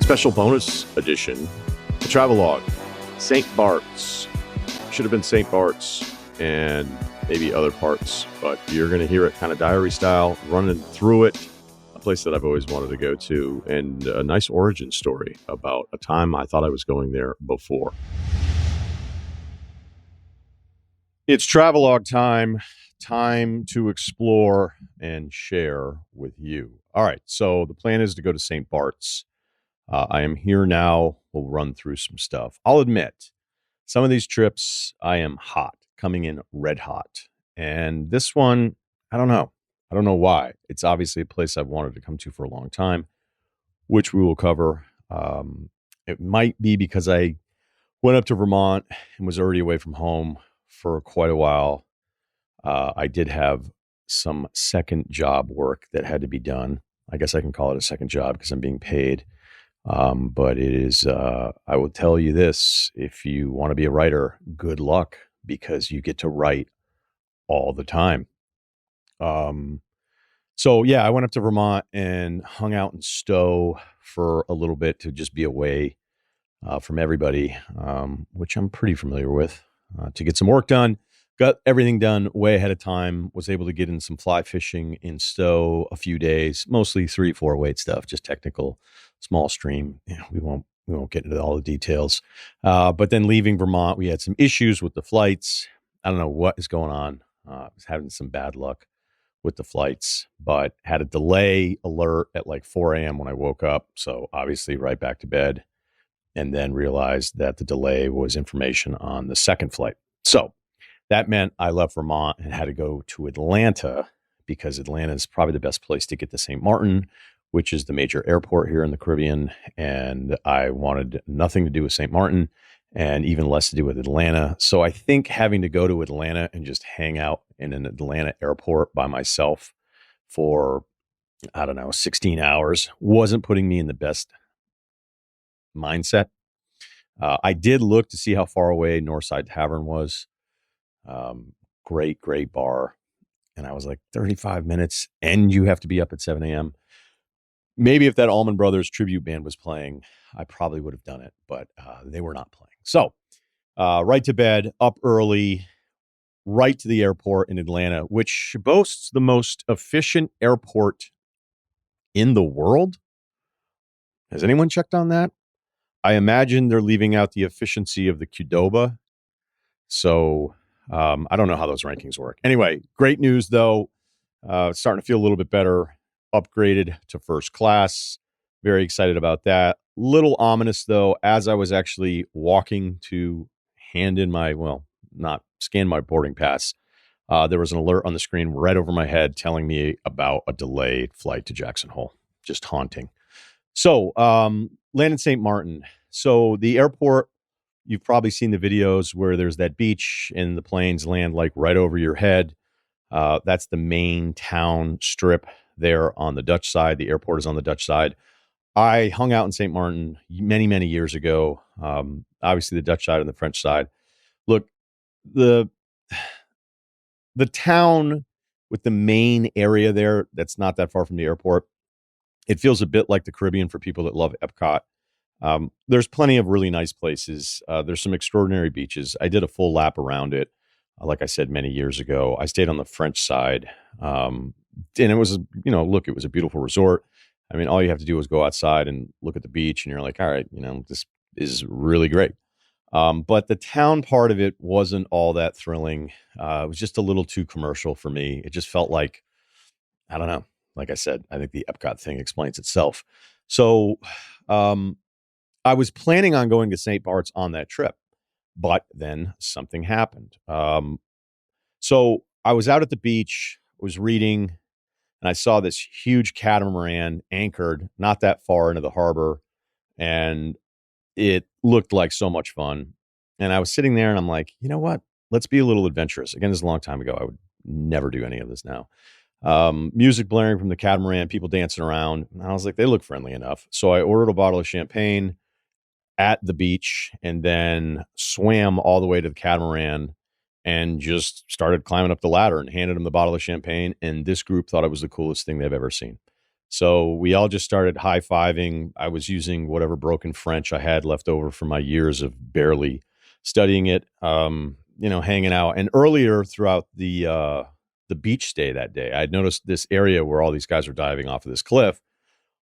Special bonus edition, the Travelogue, St. Barts. Should have been St. Barts and maybe other parts, but you're going to hear it kind of diary style, running through it, a place that I've always wanted to go to, and a nice origin story about a time I thought I was going there before. It's Travelogue time to explore and share with you. All right, so the plan is to go to St. Barts. I am here now. We'll run through some stuff. I'll admit, some of these trips, I am hot, coming in red hot. And this one, I don't know. I don't know why. It's obviously a place I've wanted to come to for a long time, which we will cover. It might be because I went up to Vermont and was already away from home for quite a while. I did have some second job work that had to be done. I guess I can call it a second job because I'm being paid. But it is, I will tell you this, if you want to be a writer, good luck, because you get to write all the time. So yeah, I went up to Vermont and hung out in Stowe for a little bit to just be away, from everybody, which I'm pretty familiar with, to get some work done. Got everything done way ahead of time, was able to get in some fly fishing in Stowe a few days, mostly 3-4 weight stuff, just technical, small stream. We won't get into all the details. But then leaving Vermont, we had some issues with the flights. I don't know what is going on. I was having some bad luck with the flights, but had a delay alert at like 4 a.m. when I woke up. So obviously right back to bed, and then realized that the delay was information on the second flight. So that meant I left Vermont and had to go to Atlanta, because Atlanta is probably the best place to get to St. Martin, which is the major airport here in the Caribbean. And I wanted nothing to do with St. Martin and even less to do with Atlanta. So I think having to go to Atlanta and just hang out in an Atlanta airport by myself for, 16 hours wasn't putting me in the best mindset. I did look to see how far away Northside Tavern was. Great bar. And I was like, 35 minutes and you have to be up at 7 a.m. Maybe if that Allman Brothers tribute band was playing, I probably would have done it, but they were not playing. So right to bed, up early, right to the airport in Atlanta, which boasts the most efficient airport in the world. Has anyone checked on that? I imagine they're leaving out the efficiency of the Qdoba. So I don't know how those rankings work. Anyway, great news, though. It's starting to feel a little bit better. Upgraded to first class. Very excited about that. Little ominous, though, as I was actually walking to hand in not scan my boarding pass. There was an alert on the screen right over my head telling me about a delayed flight to Jackson Hole. Just haunting. So land in St. Martin. So the airport, you've probably seen the videos where there's that beach and the planes land like right over your head. That's the main town strip there on the Dutch side. The airport is on the Dutch side. I hung out in St. Martin many, many years ago. Obviously the Dutch side and the French side. Look, the town with the main area there, that's not that far from the airport. It feels a bit like the Caribbean for people that love Epcot. There's plenty of really nice places. There's some extraordinary beaches. I did a full lap around it. Like I said, many years ago, I stayed on the French side. And it was, it was a beautiful resort. I mean, all you have to do is go outside and look at the beach and you're like, all right, this is really great. But the town part of it wasn't all that thrilling. It was just a little too commercial for me. It just felt like, I don't know. Like I said, I think the Epcot thing explains itself. So, I was planning on going to St. Barts on that trip, but then something happened. So I was out at the beach, was reading, and I saw this huge catamaran anchored not that far into the harbor, and it looked like so much fun. And I was sitting there and I'm like, you know what? Let's be a little adventurous. Again, this is a long time ago. I would never do any of this now. Music blaring from the catamaran, people dancing around. And I was like, they look friendly enough. So I ordered a bottle of champagne at the beach and then swam all the way to the catamaran and just started climbing up the ladder and handed them the bottle of champagne. And this group thought it was the coolest thing they've ever seen. So we all just started high-fiving. I was using whatever broken French I had left over from my years of barely studying it, hanging out. And earlier throughout the beach stay that day, I had noticed this area where all these guys were diving off of this cliff.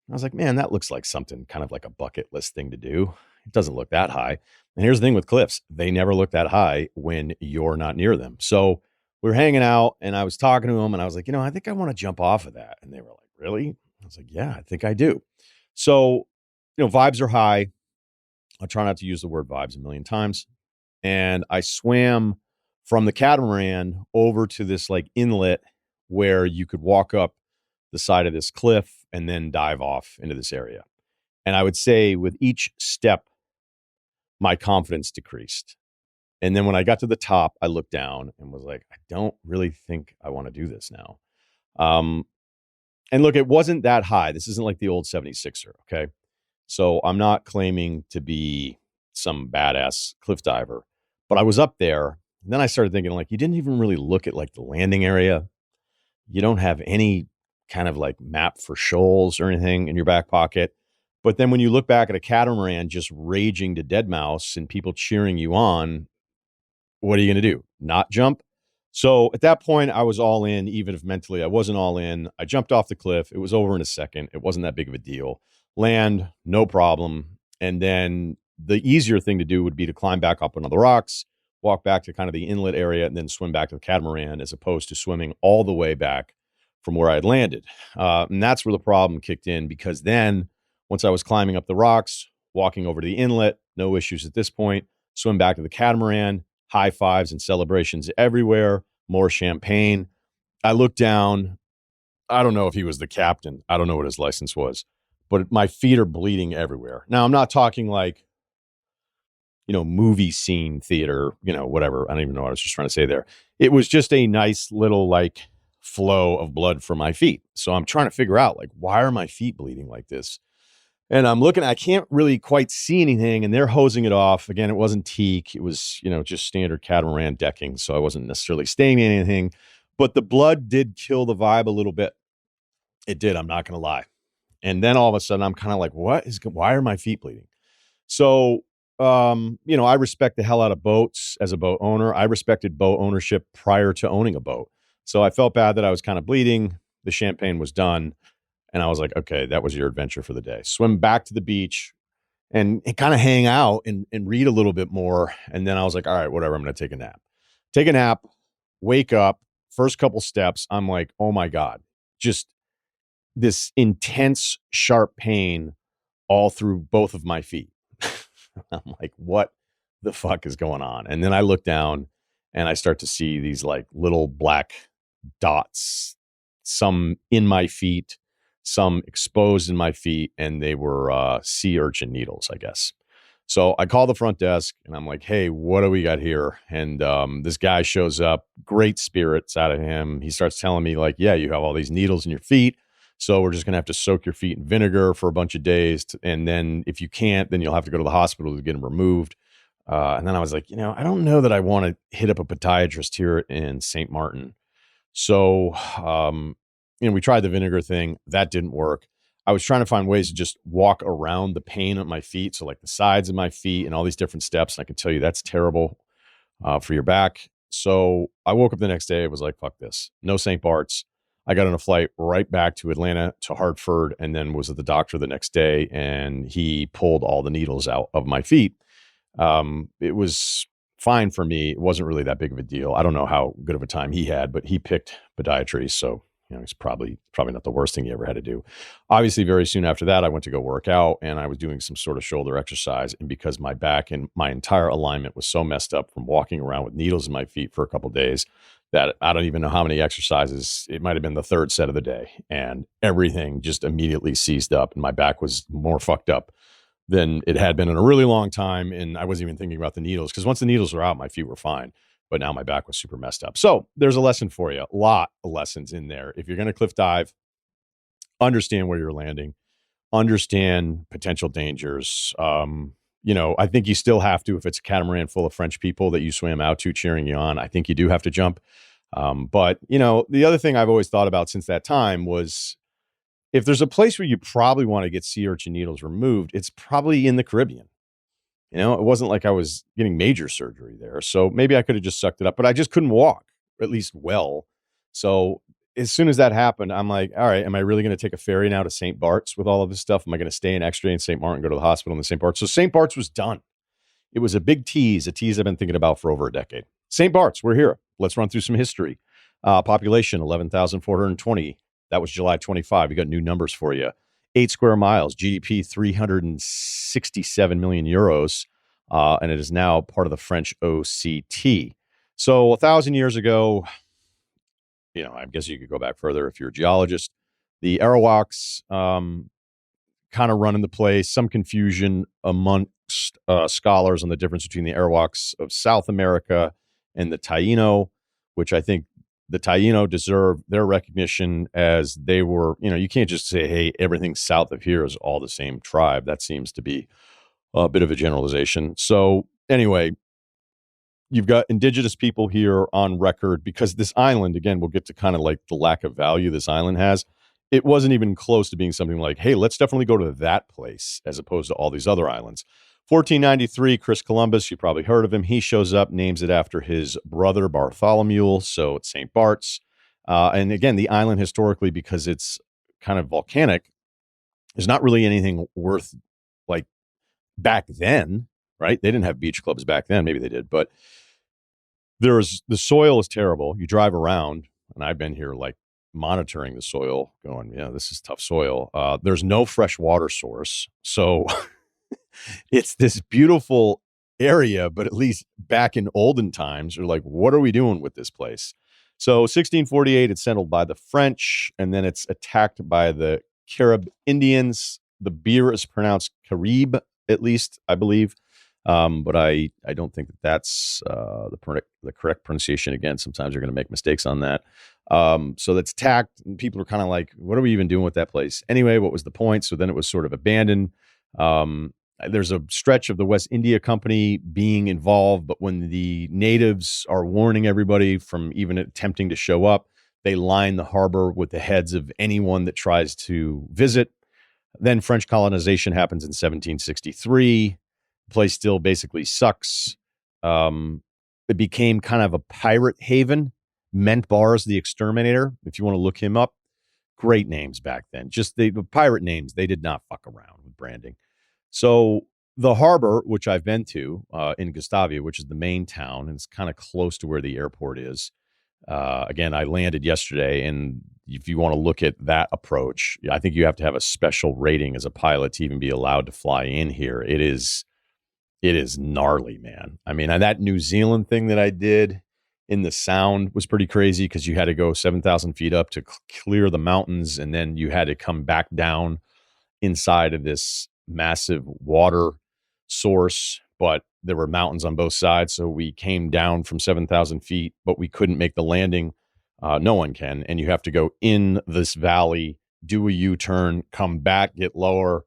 I was like, man, that looks like something kind of like a bucket list thing to do. It doesn't look that high. And here's the thing with cliffs, they never look that high when you're not near them. So we were hanging out and I was talking to them and I was like, I think I want to jump off of that. And they were like, really? I was like, yeah, I think I do. So, vibes are high. I try not to use the word vibes a million times. And I swam from the catamaran over to this like inlet where you could walk up the side of this cliff and then dive off into this area. And I would say with each step, my confidence decreased. And then when I got to the top, I looked down and was like, I don't really think I want to do this now. And look, it wasn't that high. This isn't like the old 76er. Okay. So I'm not claiming to be some badass cliff diver, but I was up there. And then I started thinking, like, you didn't even really look at like the landing area. You don't have any kind of like map for shoals or anything in your back pocket. But then when you look back at a catamaran just raging to dead mouse and people cheering you on, what are you going to do? Not jump? So at that point, I was all in, even if mentally I wasn't all in. I jumped off the cliff. It was over in a second. It wasn't that big of a deal. Land, no problem. And then the easier thing to do would be to climb back up onto the rocks, walk back to kind of the inlet area, and then swim back to the catamaran, as opposed to swimming all the way back from where I had landed. And that's where the problem kicked in, because then once I was climbing up the rocks, walking over to the inlet, no issues at this point, swim back to the catamaran, high fives and celebrations everywhere, more champagne. I looked down. I don't know if he was the captain. I don't know what his license was, but my feet are bleeding everywhere. Now, I'm not talking like, movie scene theater, whatever. I don't even know what I was just trying to say there. It was just a nice little like flow of blood from my feet. So I'm trying to figure out, like, why are my feet bleeding like this? And I'm looking, I can't really quite see anything, and they're hosing it off. Again, it wasn't teak. It was, just standard catamaran decking. So I wasn't necessarily staining anything, but the blood did kill the vibe a little bit. It did. I'm not going to lie. And then all of a sudden I'm kind of like, why are my feet bleeding? So, I respect the hell out of boats as a boat owner. I respected boat ownership prior to owning a boat. So I felt bad that I was kind of bleeding. The champagne was done. And I was like, okay, that was your adventure for the day. Swim back to the beach and kind of hang out and read a little bit more. And then I was like, all right, whatever, I'm going to take a nap. Take a nap, wake up, first couple steps. I'm like, oh my God, just this intense, sharp pain all through both of my feet. I'm like, what the fuck is going on? And then I look down and I start to see these like little black dots, some in my feet, some exposed in my feet, and they were sea urchin needles, I guess. So I call the front desk and I'm like, hey, what do we got here? And this guy shows up, great spirits out of him. He starts telling me like, yeah, you have all these needles in your feet. So we're just going to have to soak your feet in vinegar for a bunch of days. And then if you can't, then you'll have to go to the hospital to get them removed. And then I was like, I don't know that I want to hit up a podiatrist here in St. Martin. So, we tried the vinegar thing. That didn't work. I was trying to find ways to just walk around the pain at my feet. So like the sides of my feet and all these different steps. And I can tell you that's terrible for your back. So I woke up the next day. It was like, fuck this. No St. Barts. I got on a flight right back to Atlanta to Hartford and then was at the doctor the next day. And he pulled all the needles out of my feet. It was fine for me. It wasn't really that big of a deal. I don't know how good of a time he had, but he picked podiatry. So it's probably not the worst thing he ever had to do. Obviously, very soon after that, I went to go work out and I was doing some sort of shoulder exercise. And because my back and my entire alignment was so messed up from walking around with needles in my feet for a couple of days that I don't even know how many exercises, it might've been the third set of the day, and everything just immediately seized up and my back was more fucked up than it had been in a really long time. And I wasn't even thinking about the needles because once the needles were out, my feet were fine. But now my back was super messed up. So there's a lesson for you. A lot of lessons in there. If you're going to cliff dive, understand where you're landing, understand potential dangers. I think you still have to, if it's a catamaran full of French people that you swam out to cheering you on, I think you do have to jump. But the other thing I've always thought about since that time was if there's a place where you probably want to get sea urchin needles removed, it's probably in the Caribbean. It wasn't like I was getting major surgery there. So maybe I could have just sucked it up, but I just couldn't walk, at least well. So as soon as that happened, I'm like, all right, am I really going to take a ferry now to St. Bart's with all of this stuff? Am I going to stay in X-ray in St. Martin, go to the hospital in the St. Bart's? So St. Bart's was done. It was a big tease, a tease I've been thinking about for over a decade. St. Bart's, we're here. Let's run through some history. Population, 11,420. That was July 25. We got new numbers for you. 8 square miles, GDP 367 million euros, and it is now part of the French OCT. So 1,000 years ago, I guess you could go back further if you're a geologist. The Arawaks kind of running the place, some confusion amongst scholars on the difference between the Arawaks of South America and the Taino, which I think the Taino deserve their recognition as they were, you can't just say, hey, everything south of here is all the same tribe. That seems to be a bit of a generalization. So anyway, you've got indigenous people here on record because this island, again, we'll get to kind of like the lack of value this island has. It wasn't even close to being something like, hey, let's definitely go to that place as opposed to all these other islands. 1493, Chris Columbus, you probably heard of him. He shows up, names it after his brother Bartholomew, so it's St. Bart's. And again, the island historically, because it's kind of volcanic, there's not really anything worth like back then, right? They didn't have beach clubs back then. Maybe they did, but the soil is terrible. You drive around, and I've been here like monitoring the soil going, yeah, this is tough soil. There's no fresh water source. So it's this beautiful area, but at least back in olden times, you're like, what are we doing with this place? So 1648, it's settled by the French, and then it's attacked by the Carib Indians. The beer is pronounced Carib, at least, I believe. But I don't think that's the correct pronunciation. Again, sometimes you're going to make mistakes on that. So that's attacked, and people are kind of like, what are we even doing with that place? Anyway, what was the point? So then it was sort of abandoned. There's a stretch of the West India Company being involved, but when the natives are warning everybody from even attempting to show up, they line the harbor with the heads of anyone that tries to visit. Then French colonization happens in 1763. The place still basically sucks. It became kind of a pirate haven. Ment Bars, the Exterminator, if you want to look him up. Great names back then. Just the pirate names. They did not fuck around with branding. So the harbor, which I've been to in Gustavia, which is the main town, and it's kind of close to where the airport is. Again, I landed yesterday, and if you want to look at that approach, I think you have to have a special rating as a pilot to even be allowed to fly in here. It is gnarly, man. I mean, that New Zealand thing that I did in the Sound was pretty crazy because you had to go 7,000 feet up to clear the mountains, and then you had to come back down inside of this massive water source, but there were mountains on both sides. So we came down from 7,000 feet, but we couldn't make the landing. No one can. And you have to go in this valley, do a U-turn, come back, get lower,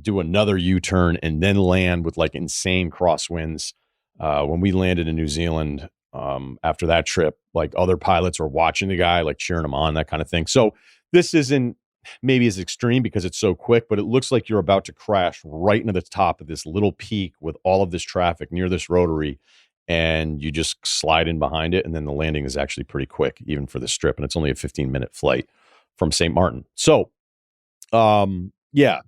do another U-turn, and then land with like insane crosswinds. When we landed in New Zealand, after that trip, like other pilots were watching the guy, like cheering him on, that kind of thing. So this isn't maybe as extreme because it's so quick, but it looks like you're about to crash right into the top of this little peak with all of this traffic near this rotary, and you just slide in behind it. And then the landing is actually pretty quick, even for the strip. And it's only a 15-minute flight from St. Martin. So, yeah,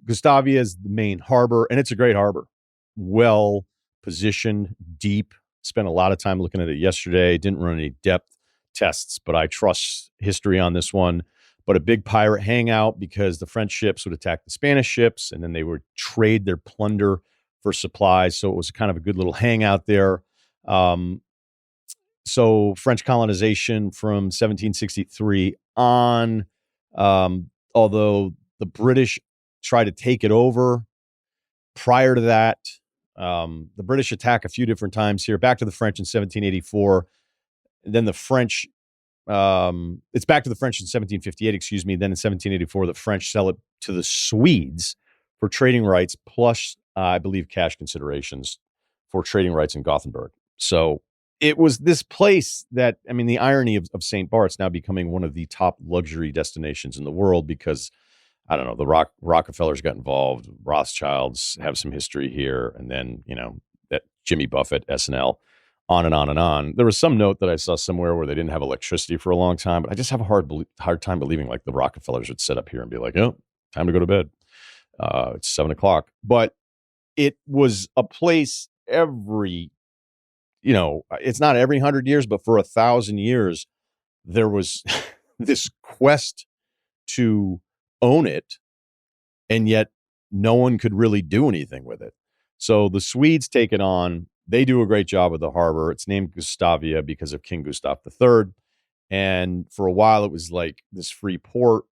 Gustavia is the main harbor, and it's a great harbor. Well positioned, deep. Spent a lot of time looking at it yesterday. Didn't run any depth tests, but I trust history on this one. But a big pirate hangout because the French ships would attack the Spanish ships, and then they would trade their plunder for supplies. So it was kind of a good little hangout there. So French colonization from 1763 on, although the British tried to take it over. Prior to that, the British attack a few different times here. Back to the French in 1784. Then the French, it's back to the French in 1758, excuse me. Then in 1784, the French sell it to the Swedes for trading rights, plus, I believe, cash considerations for trading rights in Gothenburg. So it was this place that, the irony of St. Bart's now becoming one of the top luxury destinations in the world because I don't know, the Rockefellers got involved, Rothschilds have some history here, and then, that Jimmy Buffett, SNL, on and on and on. There was some note that I saw somewhere where they didn't have electricity for a long time, but I just have a hard time believing like the Rockefellers would sit up here and be like, oh, time to go to bed. It's 7 o'clock. But it was a place it's not every 100 years, but for 1,000 years, there was this quest to own it, and yet no one could really do anything with it. So the Swedes take it on. They do a great job with the harbor. It's named Gustavia because of King Gustav III. And for a while, it was like this free port.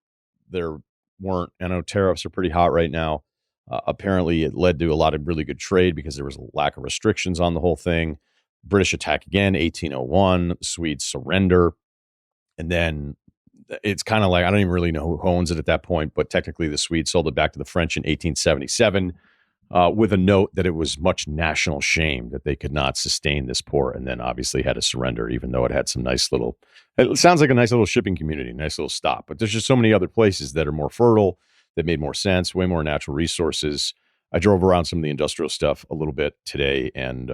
There weren't, I know tariffs are pretty hot right now. Apparently, it led to a lot of really good trade because there was a lack of restrictions on the whole thing. British attack again, 1801. Swedes surrender. And then it's kind of like, I don't even really know who owns it at that point, but technically the Swedes sold it back to the French in 1877 with a note that it was much national shame that they could not sustain this port, and then obviously had to surrender, even though it had some it sounds like a nice little shipping community, nice little stop. But there's just so many other places that are more fertile, that made more sense, way more natural resources. I drove around some of the industrial stuff a little bit today, and,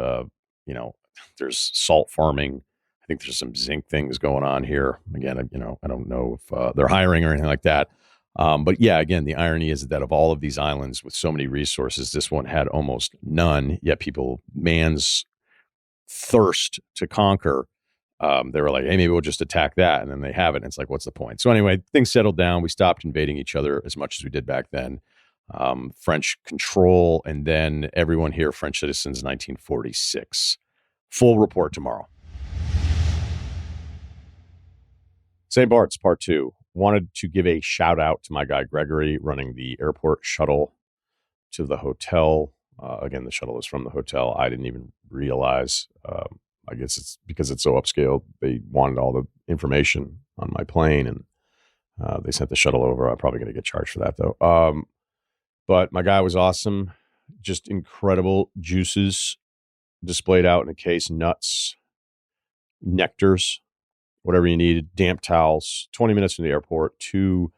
there's salt farming. I think there's some zinc things going on here. Again, I don't know if they're hiring or anything like that. But yeah, again, the irony is that of all of these islands with so many resources, this one had almost none, yet man's thirst to conquer. They were like, hey, maybe we'll just attack that. And then they have it. And it's like, what's the point? So anyway, things settled down. We stopped invading each other as much as we did back then. French control, and then everyone here, French citizens, 1946. Full report tomorrow. St. Barts, part 2. Wanted to give a shout out to my guy Gregory running the airport shuttle to the hotel. Again, the shuttle is from the hotel. I didn't even realize. I guess it's because it's so upscale. They wanted all the information on my plane, and they sent the shuttle over. I'm probably going to get charged for that, though. But my guy was awesome. Just incredible juices displayed out in a case, nuts, nectars, whatever you needed, damp towels, 20 minutes from the airport to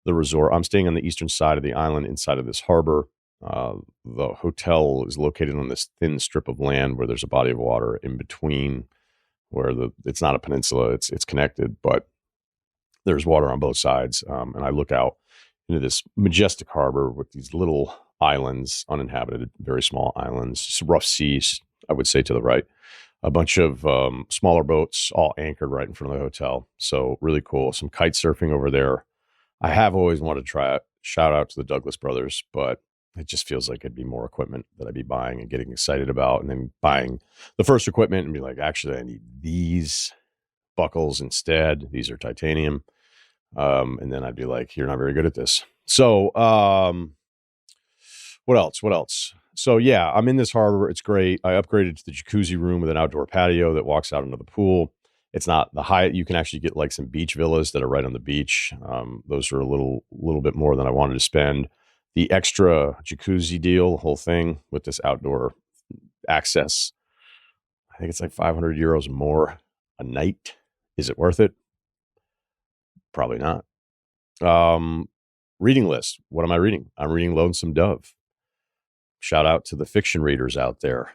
the resort. I'm staying on the eastern side of the island inside of this harbor. The hotel is located on this thin strip of land where there's a body of water in between, where it's not a peninsula, it's connected, but there's water on both sides. And I look out into this majestic harbor with these little islands, uninhabited, very small islands, just rough seas, I would say, to the right. A bunch of smaller boats all anchored right in front of the hotel. So really cool. Some kite surfing over there. I have always wanted to try it. Shout out to the Douglas brothers, but it just feels like it'd be more equipment that I'd be buying and getting excited about, and then buying the first equipment and be like, actually, I need these buckles instead. These are titanium. And then I'd be like, you're not very good at this. So what else? So yeah, I'm in this harbor. It's great. I upgraded to the jacuzzi room with an outdoor patio that walks out into the pool. It's not the high. You can actually get like some beach villas that are right on the beach. Those are a little bit more than I wanted to spend. The extra jacuzzi deal, the whole thing with this outdoor access, I think it's like 500 euros more a night. Is it worth it? Probably not. Reading list. What am I reading? I'm reading Lonesome Dove. Shout out to the fiction readers out there.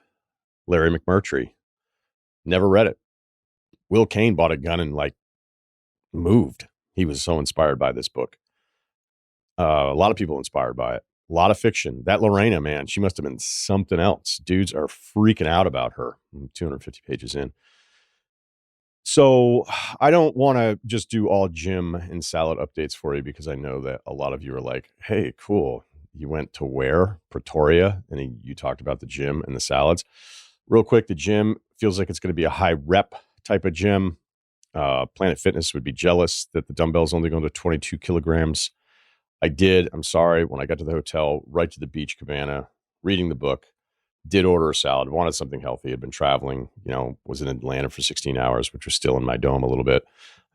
Larry McMurtry. Never read it. Will Kane bought a gun and moved. He was so inspired by this book. A lot of people inspired by it. A lot of fiction. That Lorena, man, she must have been something else. Dudes are freaking out about her. I'm 250 pages in. So I don't want to just do all gym and salad updates for you, because I know that a lot of you are like, hey, cool. You went to where? Pretoria. And you talked about the gym and the salads. Real quick, the gym feels like it's going to be a high rep type of gym. Planet Fitness would be jealous that the dumbbells only go to 22 kilograms. I'm sorry, when I got to the hotel, right to the beach cabana, reading the book, did order a salad, wanted something healthy. Had been traveling, was in Atlanta for 16 hours, which was still in my dome a little bit.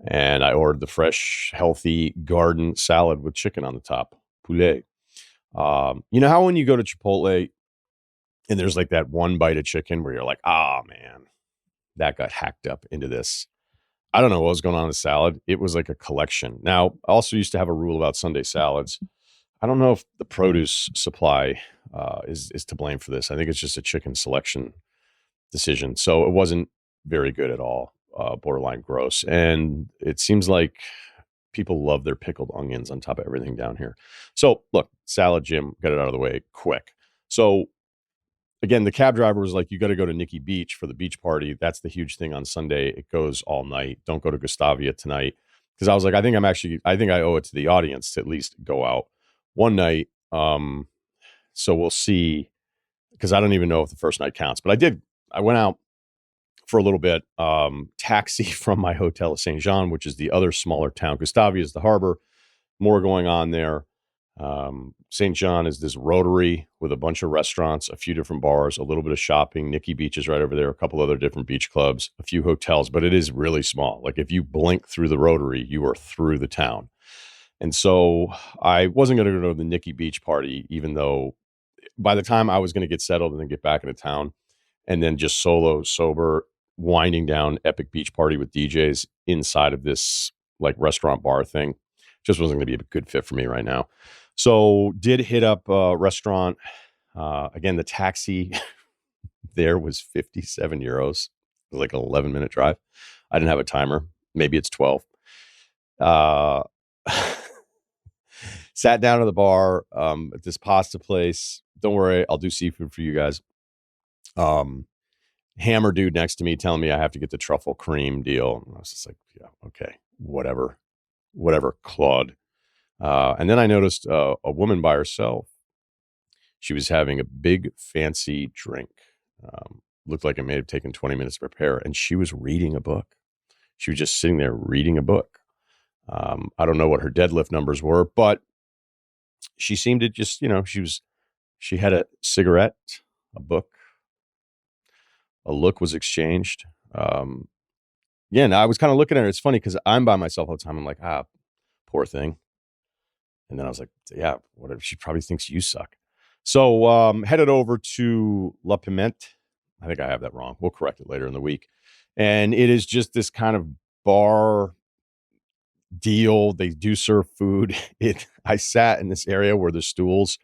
And I ordered the fresh, healthy garden salad with chicken on the top, poulet. You know how when you go to Chipotle and there's like that one bite of chicken where you're like, man, that got hacked up into this. I don't know what was going on in the salad. It was like a collection. Now, I also used to have a rule about Sunday salads. I don't know if the produce supply is to blame for this. I think it's just a chicken selection decision. So it wasn't very good at all, borderline gross. And it seems like people love their pickled onions on top of everything down here. So look, salad, Jim, got it out of the way quick. So again, the cab driver was like, you got to go to Nikki Beach for the beach party. That's the huge thing on Sunday. It goes all night. Don't go to Gustavia tonight. Because I was like, I think I owe it to the audience to at least go out one night. So we'll see. Because I don't even know if the first night counts. But I went out for a little bit, taxi from my hotel at St. Jean, which is the other smaller town. Gustavia is the harbor. More going on there. St. John is this rotary with a bunch of restaurants, a few different bars, a little bit of shopping. Nikki Beach is right over there, a couple other different beach clubs, a few hotels, but it is really small. Like if you blink through the rotary, you are through the town. And so I wasn't going to go to the Nikki Beach party, even though by the time I was going to get settled and then get back into town and then just solo, sober, winding down epic beach party with DJs inside of this like restaurant bar thing, just wasn't going to be a good fit for me right now. So did hit up a restaurant. Again, the taxi there was 57 euros. It was like an 11-minute drive. I didn't have a timer. Maybe it's 12. Sat down at the bar at this pasta place. Don't worry, I'll do seafood for you guys. Hammer dude next to me telling me I have to get the truffle cream deal. And I was just like, yeah, okay, whatever, Claude. And then I noticed a woman by herself. She was having a big fancy drink. Looked like it may have taken 20 minutes to prepare. And she was reading a book. She was just sitting there reading a book. I don't know what her deadlift numbers were, but she seemed to just, she had a cigarette, a book, a look was exchanged. And I was kind of looking at her. It's funny because I'm by myself all the time. I'm like, poor thing. And then I was like, yeah, whatever. She probably thinks you suck. So headed over to La Piment. I think I have that wrong. We'll correct it later in the week. And it is just this kind of bar deal. They do serve food. I sat in this area where the scooters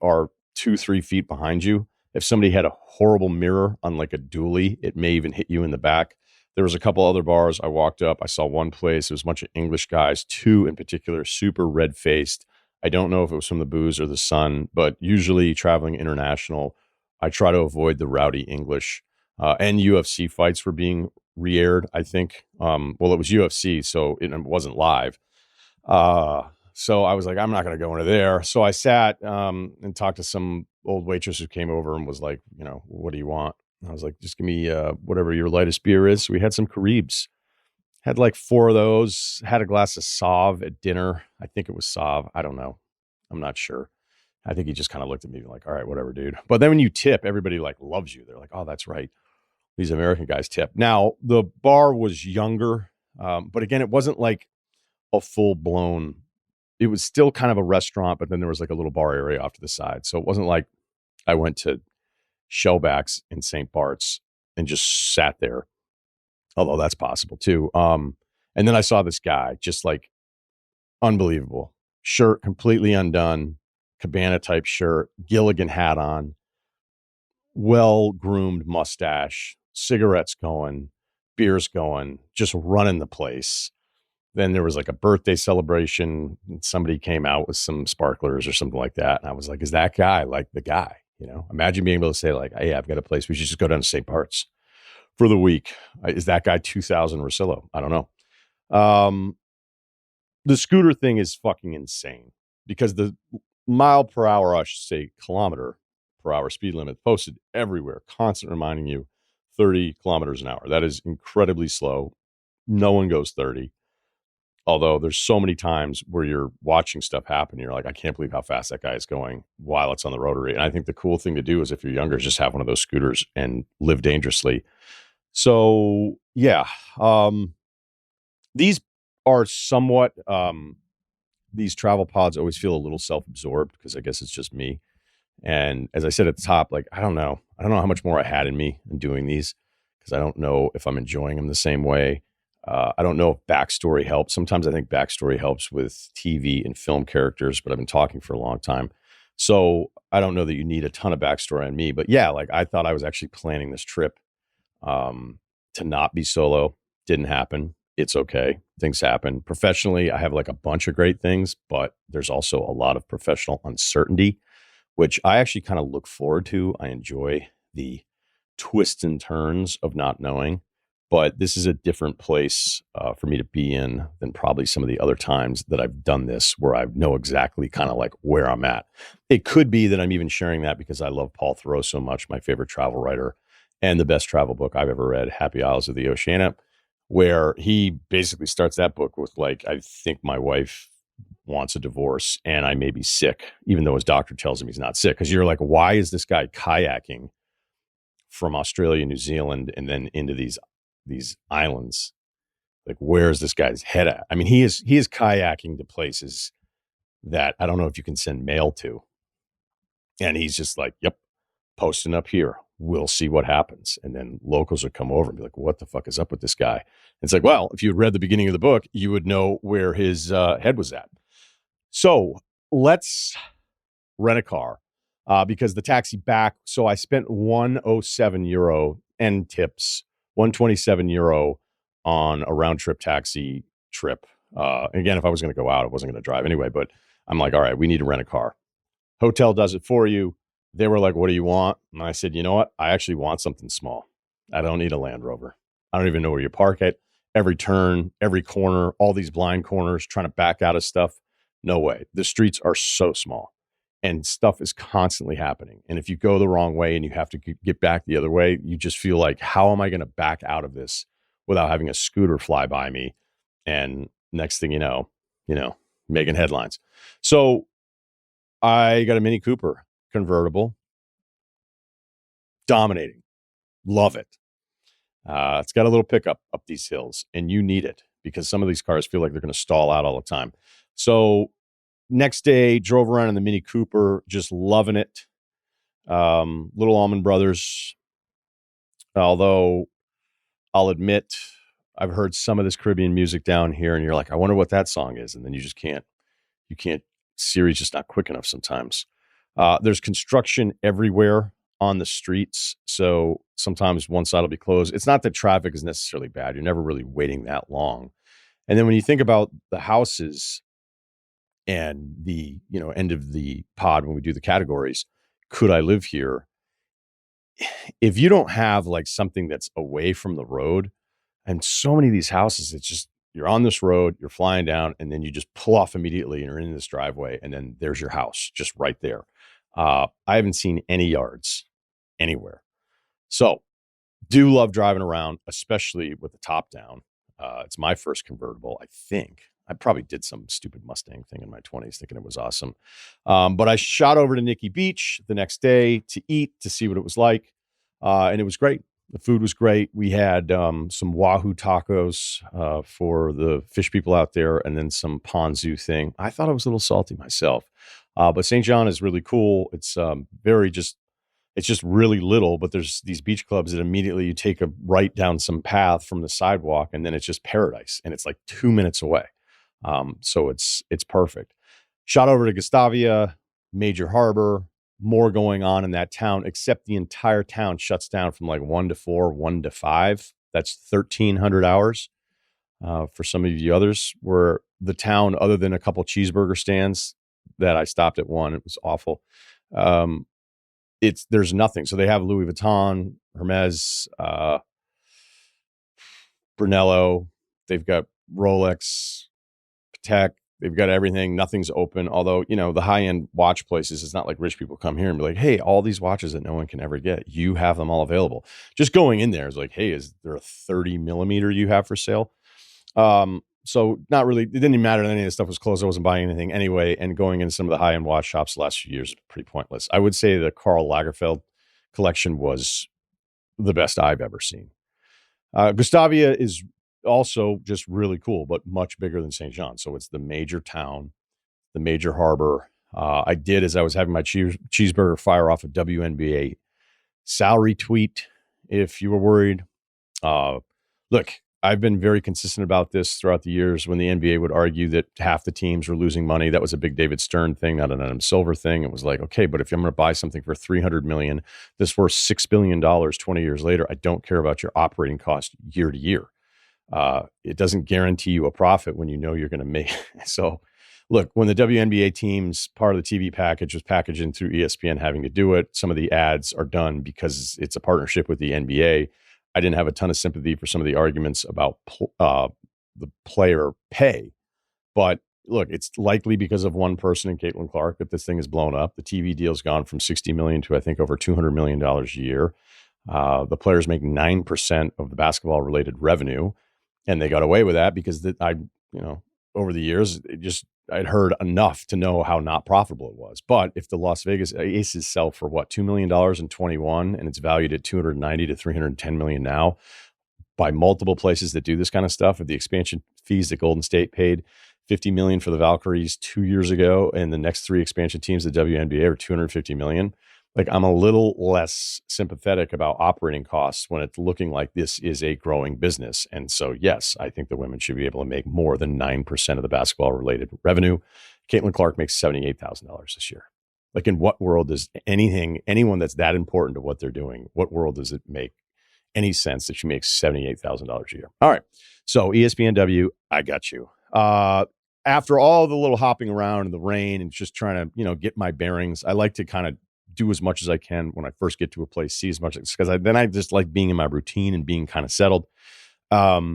are 2-3 feet behind you. If somebody had a horrible mirror on like a dually, it may even hit you in the back. There was a couple other bars. I walked up. I saw one place. It was a bunch of English guys, two in particular, super red-faced. I don't know if it was from the booze or the sun, but usually traveling international, I try to avoid the rowdy English. And UFC fights were being re-aired, I think. Well, it was UFC, so it wasn't live. So I was like, I'm not going to go into there. So I sat and talked to some old waitress who came over and was like, what do you want? And I was like, just give me whatever your lightest beer is. So we had some Caribs. Had like 4 of those. Had a glass of Sauv at dinner. I think it was Sauv. I don't know. I'm not sure. I think he just kind of looked at me like, all right, whatever, dude. But then when you tip, everybody like loves you. They're like, oh, that's right. These American guys tip. Now, the bar was younger. But again, it wasn't like a full blown, it was still kind of a restaurant, but then there was like a little bar area off to the side. So it wasn't like I went to Shellbacks in St. Barts and just sat there, although that's possible too. And then I saw this guy, just like unbelievable. Shirt completely undone, Cabana type shirt, Gilligan hat on, well-groomed mustache, cigarettes going, beers going, just running the place. Then there was like a birthday celebration and somebody came out with some sparklers or something like that. And I was like, is that guy like the guy? Imagine being able to say like, hey, I've got a place. We should just go down to St. Barts for the week. Is that guy 2000 Russillo? I don't know. The scooter thing is fucking insane because the mile per hour, I should say kilometer per hour speed limit posted everywhere, constant reminding you 30 kilometers an hour. That is incredibly slow. No one goes 30. Although there's so many times where you're watching stuff happen, you're like, I can't believe how fast that guy is going while it's on the rotary. And I think the cool thing to do is if you're younger, is just have one of those scooters and live dangerously. So yeah, these are somewhat, these travel pods always feel a little self-absorbed because I guess it's just me. And as I said at the top, like, I don't know how much more I had in me in doing these because I don't know if I'm enjoying them the same way. I don't know if backstory helps. Sometimes I think backstory helps with TV and film characters, but I've been talking for a long time. So I don't know that you need a ton of backstory on me. But yeah, like I thought I was actually planning this trip to not be solo. Didn't happen. It's okay. Things happen. Professionally, I have like a bunch of great things, but there's also a lot of professional uncertainty, which I actually kind of look forward to. I enjoy the twists and turns of not knowing. But this is a different place for me to be in than probably some of the other times that I've done this, where I know exactly kind of like where I'm at. It could be that I'm even sharing that because I love Paul Thoreau so much, my favorite travel writer, and the best travel book I've ever read, Happy Isles of the Oceania, where he basically starts that book with like, I think my wife wants a divorce and I may be sick, even though his doctor tells him he's not sick. Because you're like, why is this guy kayaking from Australia, New Zealand, and then into these islands? Like, where's this guy's head at? I mean, he is kayaking to places that I don't know if you can send mail to. And he's just like, yep, posting up here. We'll see what happens. And then locals would come over and be like, what the fuck is up with this guy? And it's like, well, if you had read the beginning of the book, you would know where his head was at. So let's rent a car because the taxi back. So I spent €107 and tips, €127 on a round trip taxi trip. Again, if I was going to go out, I wasn't going to drive anyway, but I'm like, all right, we need to rent a car. Hotel does it for you. They were like, what do you want? And I said, you know what? I actually want something small. I don't need a Land Rover. I don't even know where you park it. Every turn, every corner, all these blind corners, trying to back out of stuff. No way. The streets are so small and stuff is constantly happening. And if you go the wrong way and you have to get back the other way, you just feel like, how am I going to back out of this without having a scooter fly by me? And next thing you know, making headlines. So I got a Mini Cooper convertible, dominating, love it. It's got a little pickup up these hills, and you need it because some of these cars feel like they're going to stall out all the time. So next day, drove around in the Mini Cooper, just loving it. Little Allman Brothers, although I'll admit I've heard some of this Caribbean music down here, and you're like, I wonder what that song is, and then you just can't. Siri's just not quick enough sometimes. There's construction everywhere on the streets. So sometimes one side will be closed. It's not that traffic is necessarily bad. You're never really waiting that long. And then when you think about the houses and the, end of the pod, when we do the categories, could I live here? If you don't have like something that's away from the road, and so many of these houses, it's just, you're on this road, you're flying down, and then you just pull off immediately and you're in this driveway, and then there's your house just right there. I haven't seen any yards anywhere. So do love driving around, especially with the top down. It's my first convertible, I think. I probably did some stupid Mustang thing in my 20s thinking it was awesome. But I shot over to Nikki Beach the next day to eat, to see what it was like. And it was great. The food was great. We had some Wahoo tacos for the fish people out there, and then some ponzu thing. I thought it was a little salty myself. But St. John is really cool. It's it's just really little, but there's these beach clubs that immediately you take a right down some path from the sidewalk, and then it's just paradise, and it's like 2 minutes away. So it's perfect. Shot over to Gustavia, major harbor, more going on in that town, except the entire town shuts down from like 1 to 4, 1 to 5. That's 1,300 hours. For some of you others, where the town, other than a couple cheeseburger stands that I stopped at one, it was awful. There's nothing. So they have Louis Vuitton, Hermes, Brunello. They've got Rolex, Patek. They've got everything. Nothing's open. Although, the high-end watch places, it's not like rich people come here and be like, hey, all these watches that no one can ever get, you have them all available. Just going in there is like, hey, is there a 30 millimeter you have for sale? So not really, it didn't even matter that any of this stuff was closed. I wasn't buying anything anyway. And going into some of the high-end watch shops the last few years is pretty pointless. I would say the Karl Lagerfeld collection was the best I've ever seen. Gustavia is also just really cool, but much bigger than St. John. So it's the major town, the major harbor. I did, as I was having my cheeseburger, fire off a WNBA salary tweet. If you were worried, look, I've been very consistent about this throughout the years. When the NBA would argue that half the teams were losing money, that was a big David Stern thing, not an Adam Silver thing. It was like, okay, but if I'm going to buy something for $300 million, this worth $6 billion 20 years later, I don't care about your operating cost year to year. It doesn't guarantee you a profit when you know you're going to make. So look, when the WNBA teams, part of the TV package was packaged in through ESPN having to do it, some of the ads are done because it's a partnership with the NBA. I didn't have a ton of sympathy for some of the arguments about the player pay. But look, it's likely because of one person in Caitlin Clark that this thing has blown up. The TV deal's gone from $60 million to, I think, over $200 million a year. The players make 9% of the basketball related revenue. And they got away with that because over the years, I'd heard enough to know how not profitable it was. But if the Las Vegas Aces sell for $2 million in 21 and it's valued at 290 to 310 million now by multiple places that do this kind of stuff, of the expansion fees that Golden State paid, 50 million for the Valkyries 2 years ago, and the next three expansion teams, the WNBA, are 250 million. Like, I'm a little less sympathetic about operating costs when it's looking like this is a growing business. And so, yes, I think the women should be able to make more than 9% of the basketball related revenue. Caitlin Clark makes $78,000 this year. Like, in what world does anyone that's that important to what they're doing, what world does it make any sense that she makes $78,000 a year? All right. So ESPNW, I got you. After all the little hopping around in the rain and just trying to, get my bearings, I like to kind of do as much as I can when I first get to a place, see as much, because then I just like being in my routine and being kind of settled. I